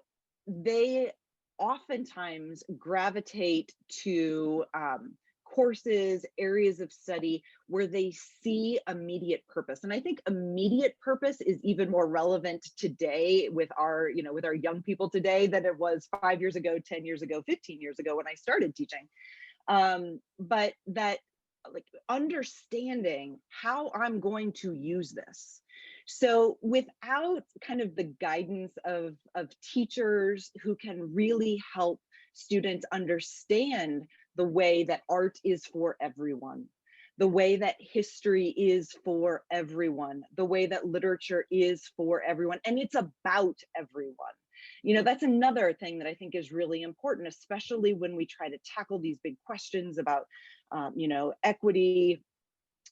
Speaker 4: they oftentimes gravitate to courses, areas of study where they see immediate purpose. And I think immediate purpose is even more relevant today with our, with our young people today than it was 5 years ago, 10 years ago, 15 years ago when I started teaching. But that, like, understanding how I'm going to use this. So without kind of the guidance of teachers who can really help students understand the way that art is for everyone, the way that history is for everyone, the way that literature is for everyone, and it's about everyone. That's another thing that I think is really important, especially when we try to tackle these big questions about, equity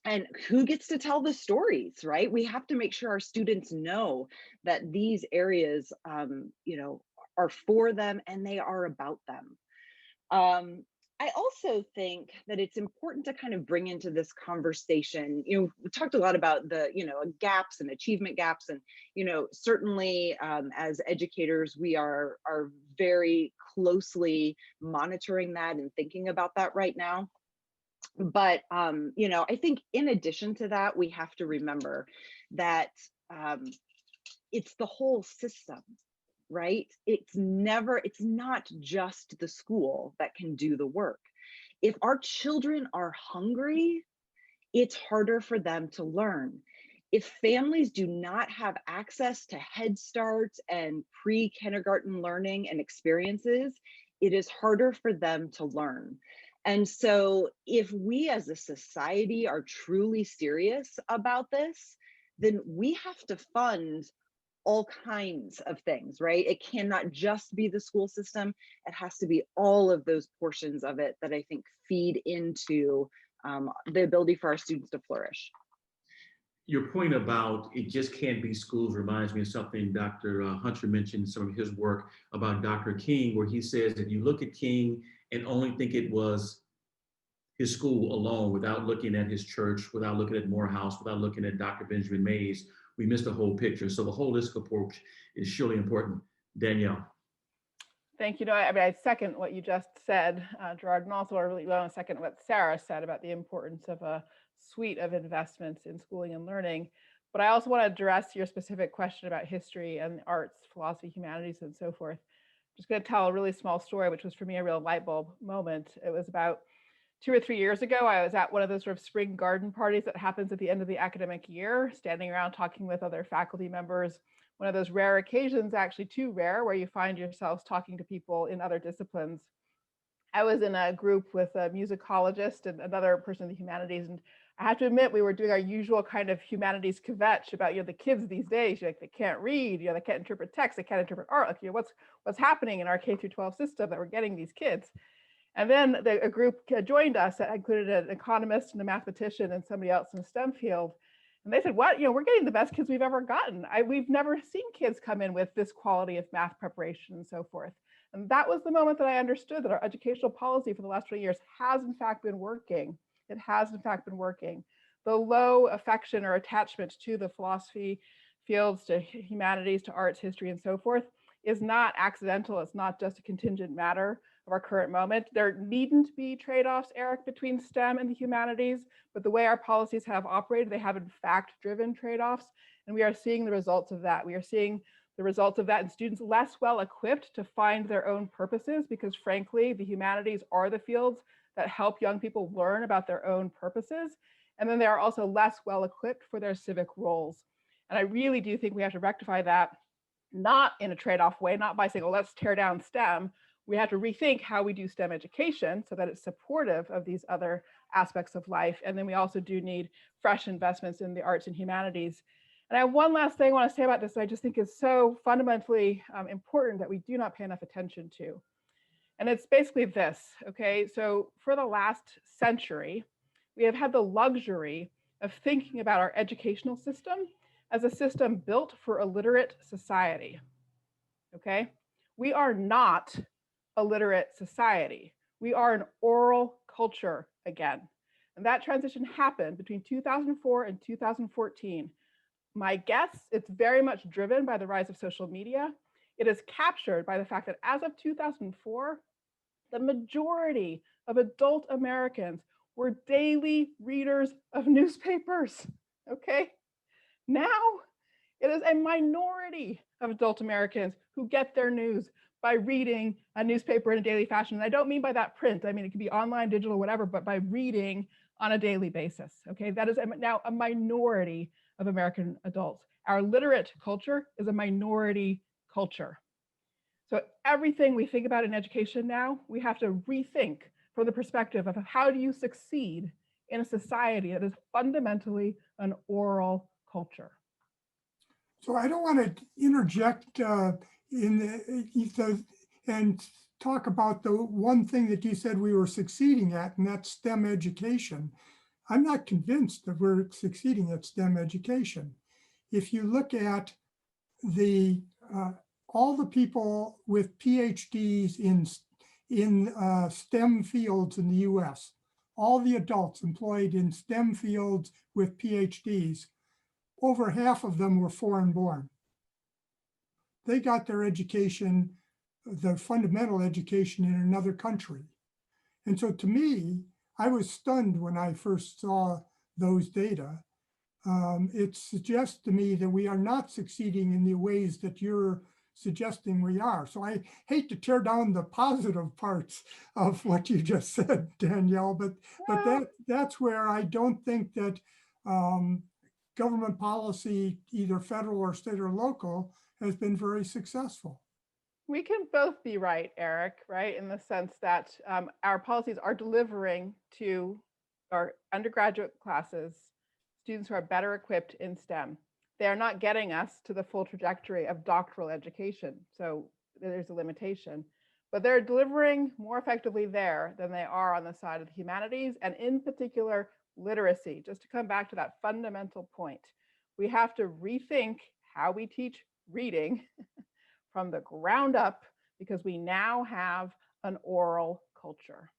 Speaker 4: and who gets to tell the stories, right? We have to make sure our students know that these areas, are for them and they are about them. I also think that it's important to kind of bring into this conversation, we talked a lot about the, gaps and achievement gaps. And, certainly as educators, we are very closely monitoring that and thinking about that right now. But, I think in addition to that, we have to remember that it's the whole system, right? It's not just the school that can do the work. If our children are hungry, it's harder for them to learn. If families do not have access to Head Start and pre-kindergarten learning and experiences, it is harder for them to learn. And so if we as a society are truly serious about this, then we have to fund all kinds of things, right? It cannot just be the school system. It has to be all of those portions of it that I think feed into the ability for our students to flourish.
Speaker 1: Your point about it just can't be schools reminds me of something Dr. Hunter mentioned in some of his work about Dr. King, where he says if you look at King and only think it was his school alone without looking at his church, without looking at Morehouse, without looking at Dr. Benjamin Mays, we missed the whole picture. So the holistic approach is surely important. Danielle.
Speaker 2: Thank you. I second what you just said, Gerard, and also I really want to second what Sarah said about the importance of a suite of investments in schooling and learning. But I also want to address your specific question about history and arts, philosophy, humanities, and so forth. I'm just going to tell a really small story, which was for me a real light bulb moment. It was about 2 or 3 years ago. I was at one of those sort of spring garden parties that happens at the end of the academic year, standing around talking with other faculty members. One of those rare occasions, actually too rare, where you find yourselves talking to people in other disciplines. I was in a group with a musicologist and another person in the humanities, and I have to admit we were doing our usual kind of humanities kvetch about the kids these days. They can't read, they can't interpret text, they can't interpret art. Like what's happening in our K through 12 system that we're getting these kids. And then a group joined us that included an economist and a mathematician and somebody else in the STEM field. And they said, what, we're getting the best kids we've ever gotten. We've never seen kids come in with this quality of math preparation and so forth. And that was the moment that I understood that our educational policy for the last 20 years has in fact been working. It has in fact been working. The low affection or attachment to the philosophy fields, to humanities, to arts, history, and so forth is not accidental. It's not just a contingent matter of our current moment. There needn't be trade-offs, Eric, between STEM and the humanities, but the way our policies have operated, they have in fact driven trade-offs, and we are seeing the results of that. We are seeing the results of that in students less well equipped to find their own purposes, because frankly, the humanities are the fields that help young people learn about their own purposes, and then they are also less well equipped for their civic roles. And I really do think we have to rectify that, not in a trade-off way, not by saying, oh, let's tear down STEM. We have to rethink how we do STEM education so that it's supportive of these other aspects of life. And then we also do need fresh investments in the arts and humanities. And I have one last thing I want to say about this that I just think is so fundamentally important that we do not pay enough attention to. And it's basically this, okay? So for the last century, we have had the luxury of thinking about our educational system as a system built for a literate society, okay? We are not a literate society. We are an oral culture again. And that transition happened between 2004 and 2014. My guess, it's very much driven by the rise of social media. It is captured by the fact that as of 2004, the majority of adult Americans were daily readers of newspapers, okay? Now, it is a minority of adult Americans who get their news by reading a newspaper in a daily fashion. And I don't mean by that print, I mean, it could be online, digital, whatever, but by reading on a daily basis, okay? That is now a minority of American adults. Our literate culture is a minority culture. So everything we think about in education now, we have to rethink from the perspective of how do you succeed in a society that is fundamentally an oral culture.
Speaker 3: So I don't want to interject and talk about the one thing that you said we were succeeding at, and that's STEM education. I'm not convinced that we're succeeding at STEM education. If you look at the all the people with PhDs in STEM fields in the US, all the adults employed in STEM fields with PhDs, over half of them were foreign born. They got their education, their fundamental education, in another country. And so to me, I was stunned when I first saw those data. It suggests to me that we are not succeeding in the ways that you're suggesting we are. So I hate to tear down the positive parts of what you just said, Danielle, but that's where I don't think that government policy, either federal or state or local, has been very successful.
Speaker 2: We can both be right, Eric, right? In the sense that our policies are delivering to our undergraduate classes students who are better equipped in STEM. They are not getting us to the full trajectory of doctoral education. So there's a limitation, but they're delivering more effectively there than they are on the side of the humanities, and in particular, literacy. Just to come back to that fundamental point, we have to rethink how we teach reading from the ground up, because we now have an oral culture.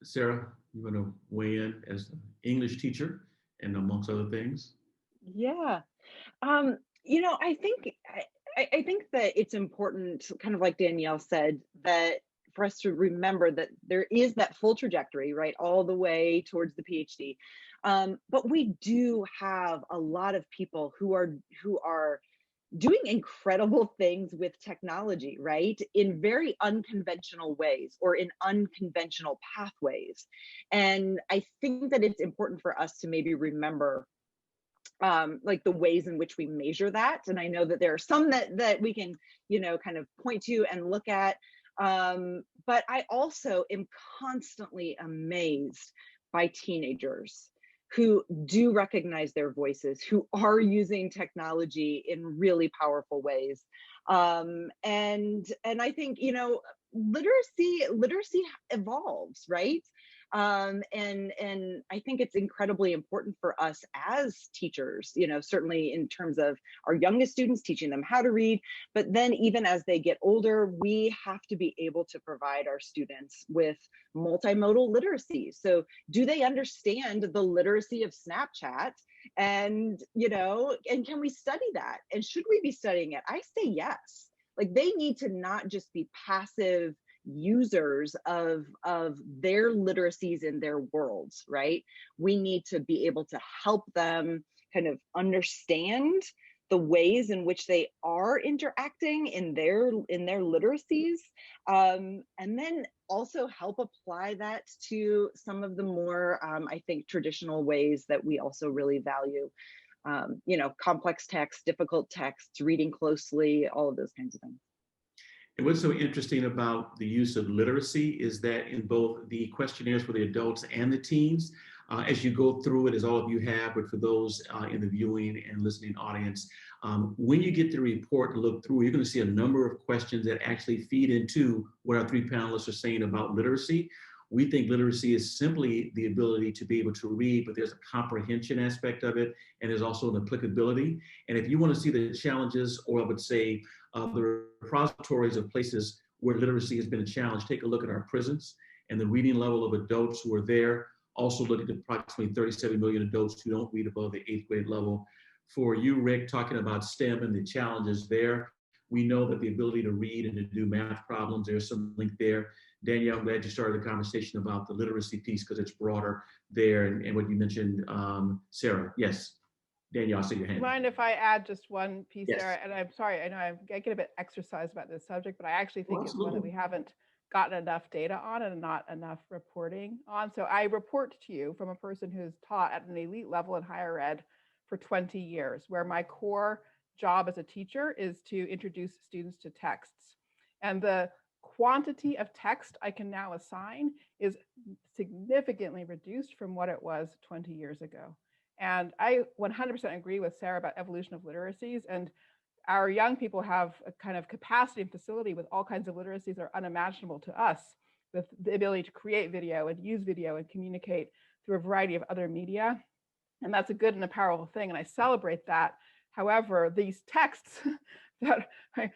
Speaker 1: Sarah, you want to weigh in as an English teacher and amongst other things?
Speaker 4: Yeah. I think that it's important, kind of like Danielle said, that for us to remember that there is that full trajectory, right, all the way towards the PhD. But we do have a lot of people who are doing incredible things with technology, right, in very unconventional ways or in unconventional pathways. And I think that it's important for us to maybe remember like the ways in which we measure that. And I know that there are some that we can, kind of point to and look at. But I also am constantly amazed by teenagers who do recognize their voices, who are using technology in really powerful ways. And I think, literacy evolves, right? And I think it's incredibly important for us as teachers, certainly in terms of our youngest students, teaching them how to read, but then even as they get older, we have to be able to provide our students with multimodal literacy. So do they understand the literacy of Snapchat? And, and can we study that? And should we be studying it? I say yes. Like, they need to not just be passive users of their literacies in their worlds, right? We need to be able to help them kind of understand the ways in which they are interacting in their literacies, and then also help apply that to some of the more, I think, traditional ways that we also really value, complex text, difficult texts, reading closely, all of those kinds of things.
Speaker 1: And what's so interesting about the use of literacy is that in both the questionnaires for the adults and the teens, as you go through it, as all of you have, but for those in the viewing and listening audience, when you get the report and look through, you're going to see a number of questions that actually feed into what our three panelists are saying about literacy. We think literacy is simply the ability to be able to read, but there's a comprehension aspect of it, and there's also an applicability. And if you want to see the challenges, or I would say the repositories of places where literacy has been a challenge, take a look at our prisons and the reading level of adults who are there. also looked at approximately 37 million adults who don't read above the 8th grade level. For you, Rick, talking about STEM and the challenges there, we know that the ability to read and to do math problems, there's some link there. Danielle, I'm glad you started the conversation about the literacy piece because it's broader there, and what you mentioned, Sarah. Yes, Danielle, I see your hand.
Speaker 2: Mind if I add just one piece
Speaker 1: Yes.
Speaker 2: there? And I'm sorry, I know I get a bit exercised about this subject, but I actually think it's one that we haven't gotten enough data on and not enough reporting on. So I report to you from a person who's taught at an elite level in higher ed for 20 years, where my core job as a teacher is to introduce students to texts. And the quantity of text I can now assign is significantly reduced from what it was 20 years ago. And I 100% agree with Sarah about evolution of literacies. And our young people have a kind of capacity and facility with all kinds of literacies that are unimaginable to us, with the ability to create video and use video and communicate through a variety of other media. And that's a good and a powerful thing. And I celebrate that. However, these texts that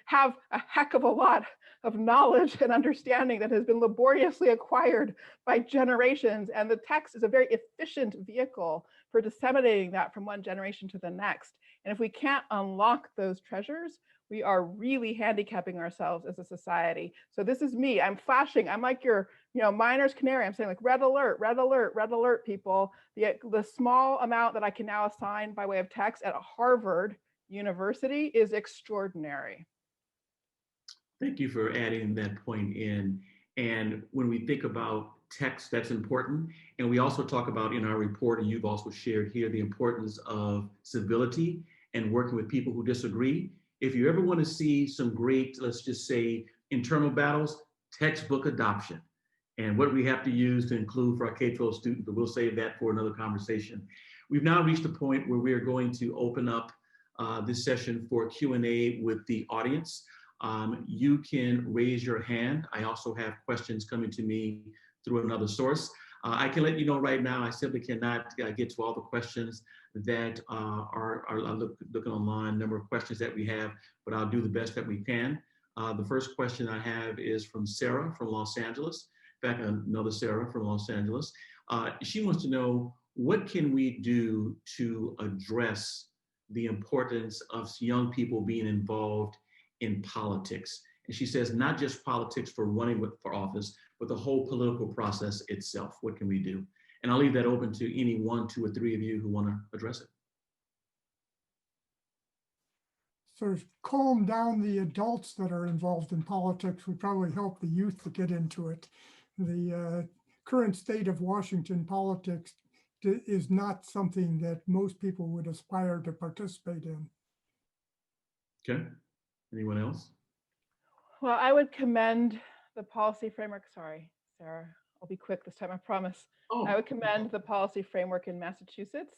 Speaker 2: have a heck of a lot of knowledge and understanding that has been laboriously acquired by generations. And the text is a very efficient vehicle for disseminating that from one generation to the next. And if we can't unlock those treasures, we are really handicapping ourselves as a society. So this is me, I'm flashing, I'm like your miner's canary. I'm saying like red alert, red alert, red alert, people. The small amount that I can now assign by way of text at Harvard University is extraordinary.
Speaker 1: Thank you for adding that point in. And when we think about text, that's important. And we also talk about in our report, and you've also shared here, the importance of civility and working with people who disagree. If you ever want to see some great, let's just say, internal battles, textbook adoption, and what we have to use to include for our K-12 students, but we'll save that for another conversation. We've now reached a point where we are going to open up this session for Q&A with the audience. You can raise your hand. I also have questions coming to me through another source. I can let you know right now, I simply cannot get to all the questions that are looking online, number of questions that we have, but I'll do the best that we can. The first question I have is from Sarah from Los Angeles. In fact, another Sarah from Los Angeles. She wants to know, what can we do to address the importance of young people being involved in politics? And she says, not just politics for running for office, but the whole political process itself. What can we do? And I'll leave that open to any 1, 2, or 3 of you who want to address it.
Speaker 3: Sort of calm down the adults that are involved in politics would probably help the youth to get into it. The current state of Washington politics is not something that most people would aspire to participate in.
Speaker 1: Okay, anyone else?
Speaker 2: Well, I would commend the policy framework. Sorry, Sarah, I'll be quick this time, I promise. I would commend the policy framework in Massachusetts.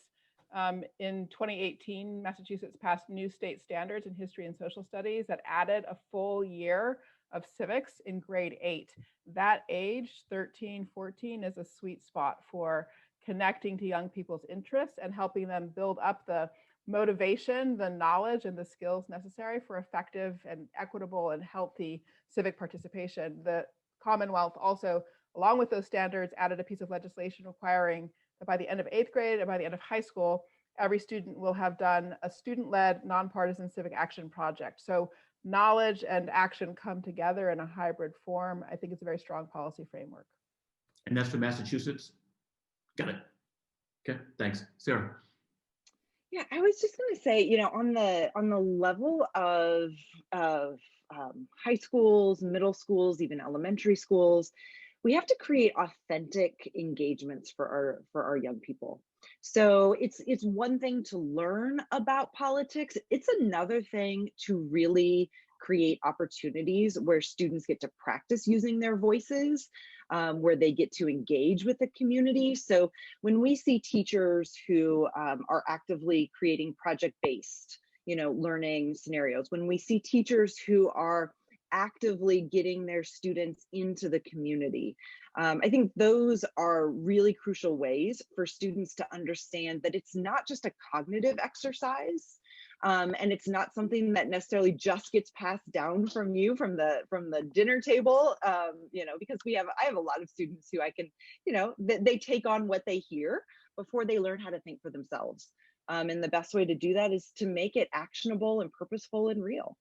Speaker 2: In 2018, Massachusetts passed new state standards in history and social studies that added a full year of civics in grade 8. That age, 13, 14, is a sweet spot for connecting to young people's interests and helping them build up the motivation, the knowledge, and the skills necessary for effective and equitable and healthy civic participation. The Commonwealth also, along with those standards, added a piece of legislation requiring that by the end of 8th grade and by the end of high school, every student will have done a student-led, nonpartisan civic action project. So knowledge and action come together in a hybrid form. I think it's a very strong policy framework.
Speaker 1: And that's for Massachusetts? Got it. Okay, thanks. Sarah.
Speaker 4: Yeah, I was just going to say, on the level of high schools, middle schools, even elementary schools, we have to create authentic engagements for our young people. So it's one thing to learn about politics. It's another thing to really create opportunities where students get to practice using their voices, where they get to engage with the community. So when we see teachers who are actively creating project-based, learning scenarios, when we see teachers who are actively getting their students into the community, I think those are really crucial ways for students to understand that it's not just a cognitive exercise, And it's not something that necessarily just gets passed down from you from the dinner table, because I have a lot of students who I can, they take on what they hear before they learn how to think for themselves. And the best way to do that is to make it actionable and purposeful and real.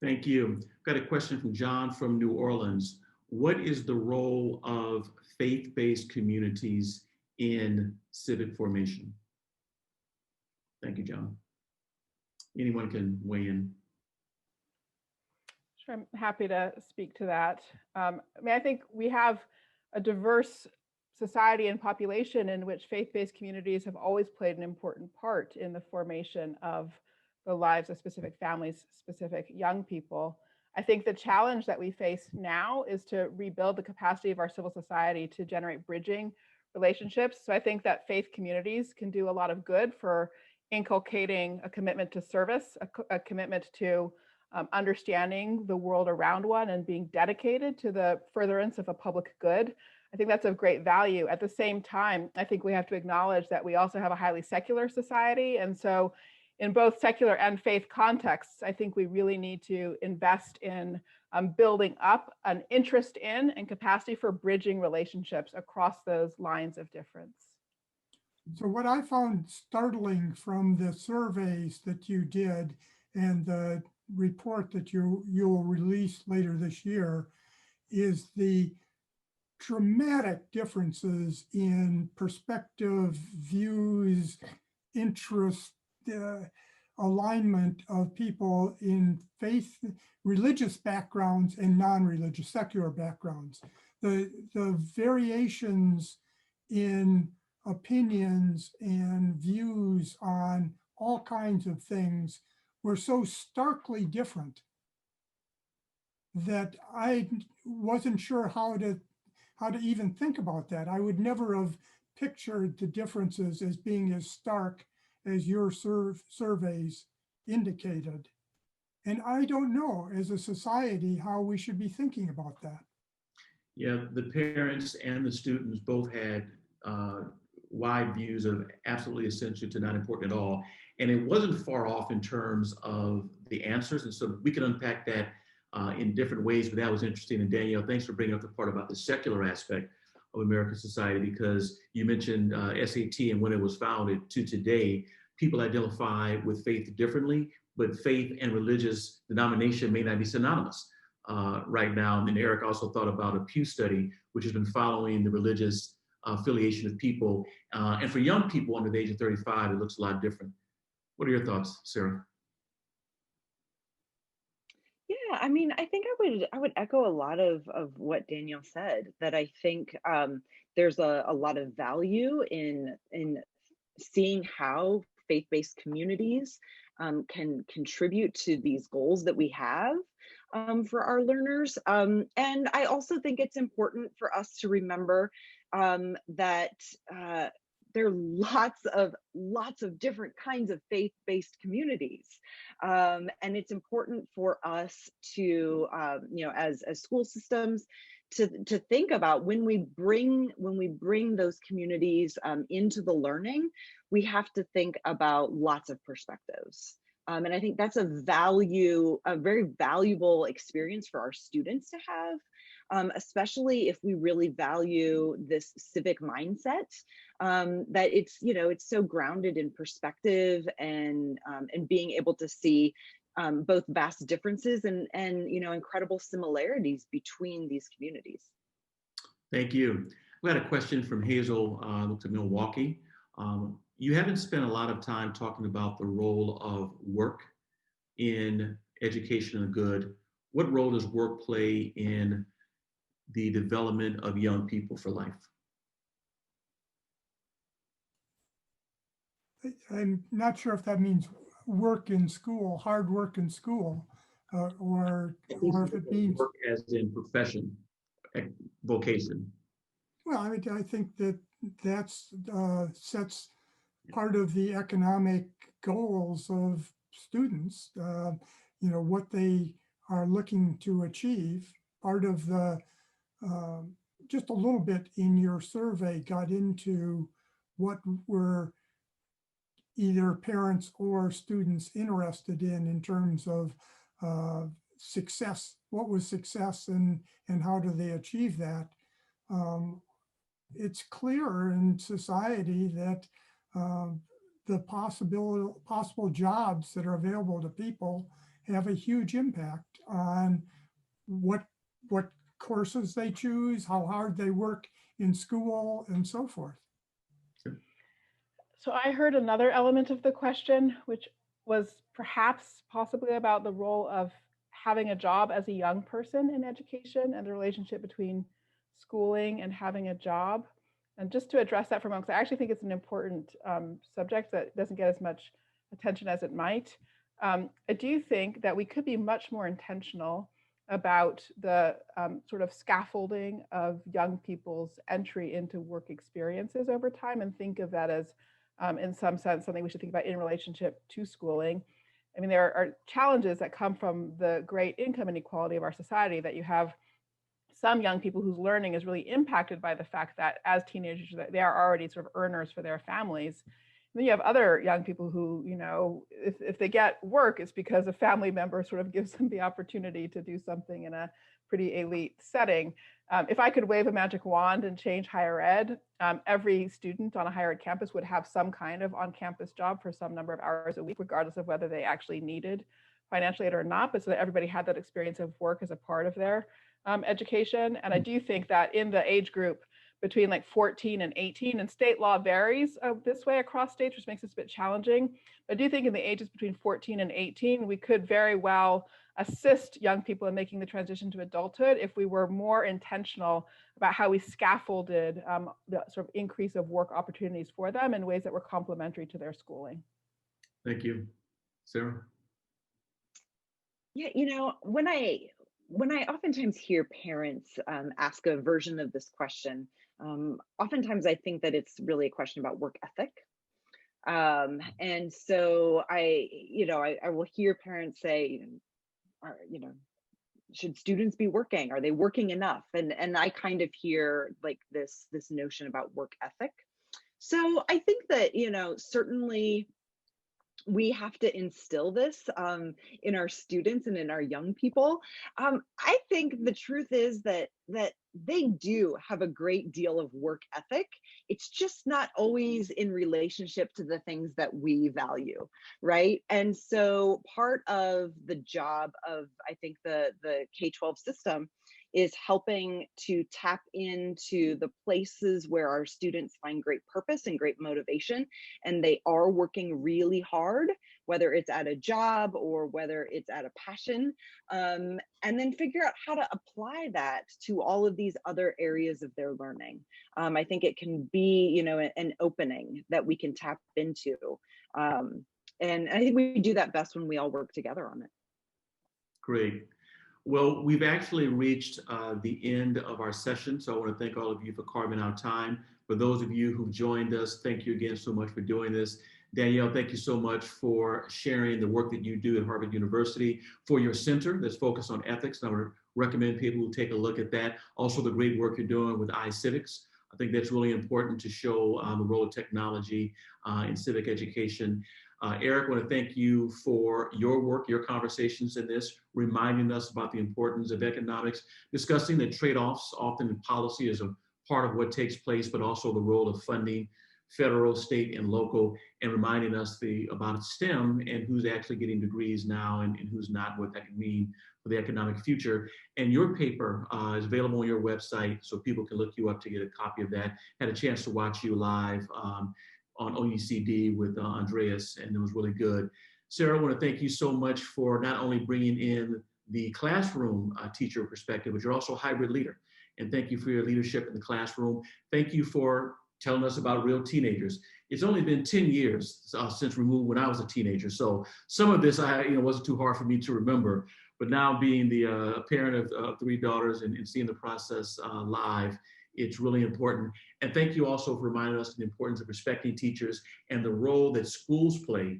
Speaker 1: Thank you. Got a question from John from New Orleans. What is the role of faith-based communities in civic formation? Thank you, John. Anyone can weigh in.
Speaker 2: Sure, I'm happy to speak to that. I think we have a diverse society and population in which faith-based communities have always played an important part in the formation of the lives of specific families, specific young people. I think the challenge that we face now is to rebuild the capacity of our civil society to generate bridging relationships. So I think that faith communities can do a lot of good for inculcating a commitment to service, a commitment to understanding the world around one and being dedicated to the furtherance of a public good. I think that's of great value. At the same time, I think we have to acknowledge that we also have a highly secular society. And so in both secular and faith contexts, I think we really need to invest in building up an interest in and capacity for bridging relationships across those lines of difference.
Speaker 3: So what I found startling from the surveys that you did and the report that you'll release later this year is the dramatic differences in perspective, views, interest, alignment of people in faith, religious backgrounds and non-religious, secular backgrounds. The variations in opinions and views on all kinds of things were so starkly different that I wasn't sure how to even think about that. I would never have pictured the differences as being as stark as your surveys indicated. And I don't know as a society how we should be thinking about that.
Speaker 1: Yeah, the parents and the students both had wide views of absolutely essential to not important at all. And it wasn't far off in terms of the answers. And so we can unpack that in different ways, but that was interesting. And Danielle, thanks for bringing up the part about the secular aspect of American society, because you mentioned SAT and when it was founded to today, people identify with faith differently, but faith and religious denomination may not be synonymous right now. And Eric also thought about a Pew study, which has been following the religious affiliation of people. And for young people under the age of 35, it looks a lot different. What are your thoughts, Sarah?
Speaker 4: Yeah, I think I would echo a lot of what Danielle said, that I think there's a lot of value in seeing how faith-based communities can contribute to these goals that we have for our learners. And I also think it's important for us to remember that there are lots of different kinds of faith-based communities. And it's important for us to, as school systems, to think about when we bring those communities into the learning, we have to think about lots of perspectives. And I think that's a very valuable experience for our students to have, especially if we really value this civic mindset, that it's so grounded in perspective and being able to see both vast differences and incredible similarities between these communities.
Speaker 1: Thank you. We had a question from Hazel, looked at Milwaukee. You haven't spent a lot of time talking about the role of work in education and good. What role does work play in the development of young people for life?
Speaker 3: I'm not sure if that means work in school, hard work in school, or if it means
Speaker 1: work as in profession, vocation.
Speaker 3: Well, I think that's sets part of the economic goals of students, what they are looking to achieve. Part of the, just a little bit in your survey got into what we're either parents or students interested in terms of success. What was success and how do they achieve that? It's clear in society that the possible jobs that are available to people have a huge impact on what courses they choose, how hard they work in school, and so forth.
Speaker 2: So I heard another element of the question, which was perhaps possibly about the role of having a job as a young person in education and the relationship between schooling and having a job. And just to address that for a moment, because I actually think it's an important subject that doesn't get as much attention as it might. I do think that we could be much more intentional about the sort of scaffolding of young people's entry into work experiences over time, and think of that as, in some sense, something we should think about in relationship to schooling. I mean, there are challenges that come from the great income inequality of our society, that you have some young people whose learning is really impacted by the fact that as teenagers, they are already sort of earners for their families. And then you have other young people who, you know, if they get work, it's because a family member sort of gives them the opportunity to do something in a pretty elite setting. If I could wave a magic wand and change higher ed, every student on a higher ed campus would have some kind of on-campus job for some number of hours a week, regardless of whether they actually needed financial aid or not, but so that everybody had that experience of work as a part of their education. And I do think that in the age group between like 14 and 18, and state law varies this way across states, which makes this a bit challenging. But I do think in the ages between 14 and 18, we could very well assist young people in making the transition to adulthood if we were more intentional about how we scaffolded the sort of increase of work opportunities for them in ways that were complementary to their schooling.
Speaker 1: Thank you. Sarah?
Speaker 4: Yeah, you know, when I oftentimes hear parents ask a version of this question, oftentimes I think that it's really a question about work ethic. And so I will hear parents say, should students be working? Are they working enough? And I kind of hear like this notion about work ethic. So I think that, you know, certainly we have to instill this in our students and in our young people. I think the truth is that they do have a great deal of work ethic. It's just not always in relationship to the things that we value, right? And so part of the job of, I think, the K-12 system is helping to tap into the places where our students find great purpose and great motivation, and they are working really hard, whether it's at a job or whether it's at a passion, and then figure out how to apply that to all of these other areas of their learning. I think it can be, you know, an opening that we can tap into. And I think we do that best when we all work together on it.
Speaker 1: Great. Well, we've actually reached the end of our session, so I want to thank all of you for carving out time. For those of you who've joined us, thank you again so much for doing this. Danielle, thank you so much for sharing the work that you do at Harvard University, for your center that's focused on ethics. And I would recommend people take a look at that. Also, the great work you're doing with iCivics. I think that's really important to show the role of technology in civic education. Eric, I want to thank you for your work, your conversations in this, reminding us about the importance of economics, discussing the trade-offs often in policy as a part of what takes place, but also the role of funding, federal, state, and local, and reminding us about STEM and who's actually getting degrees now and who's not, what that can mean for the economic future. And your paper is available on your website, so people can look you up to get a copy of that. Had a chance to watch you live on OECD with Andreas, and it was really good. Sarah, I want to thank you so much for not only bringing in the classroom teacher perspective, but you're also a hybrid leader. And thank you for your leadership in the classroom. Thank you for telling us about real teenagers. It's only been 10 years since we moved when I was a teenager. So some of this wasn't too hard for me to remember, but now being the parent of 3 daughters and seeing the process live, it's really important. And thank you also for reminding us of the importance of respecting teachers and the role that schools play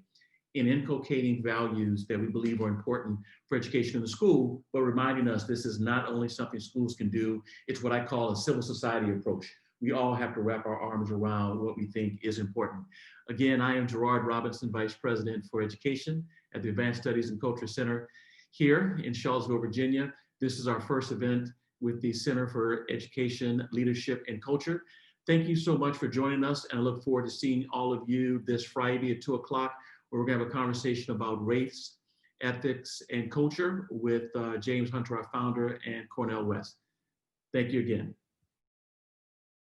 Speaker 1: in inculcating values that we believe are important for education in the school, but reminding us this is not only something schools can do, it's what I call a civil society approach. we all have to wrap our arms around what we think is important. Again, I am Gerard Robinson, Vice President for Education at the Advanced Studies and Culture Center here in Charlottesville, Virginia. This is our first event with the Center for Education, Leadership, and Culture. Thank you so much for joining us, and I look forward to seeing all of you this Friday at 2 o'clock, where we're gonna have a conversation about race, ethics, and culture with James Hunter, our founder, and Cornel West. Thank you again.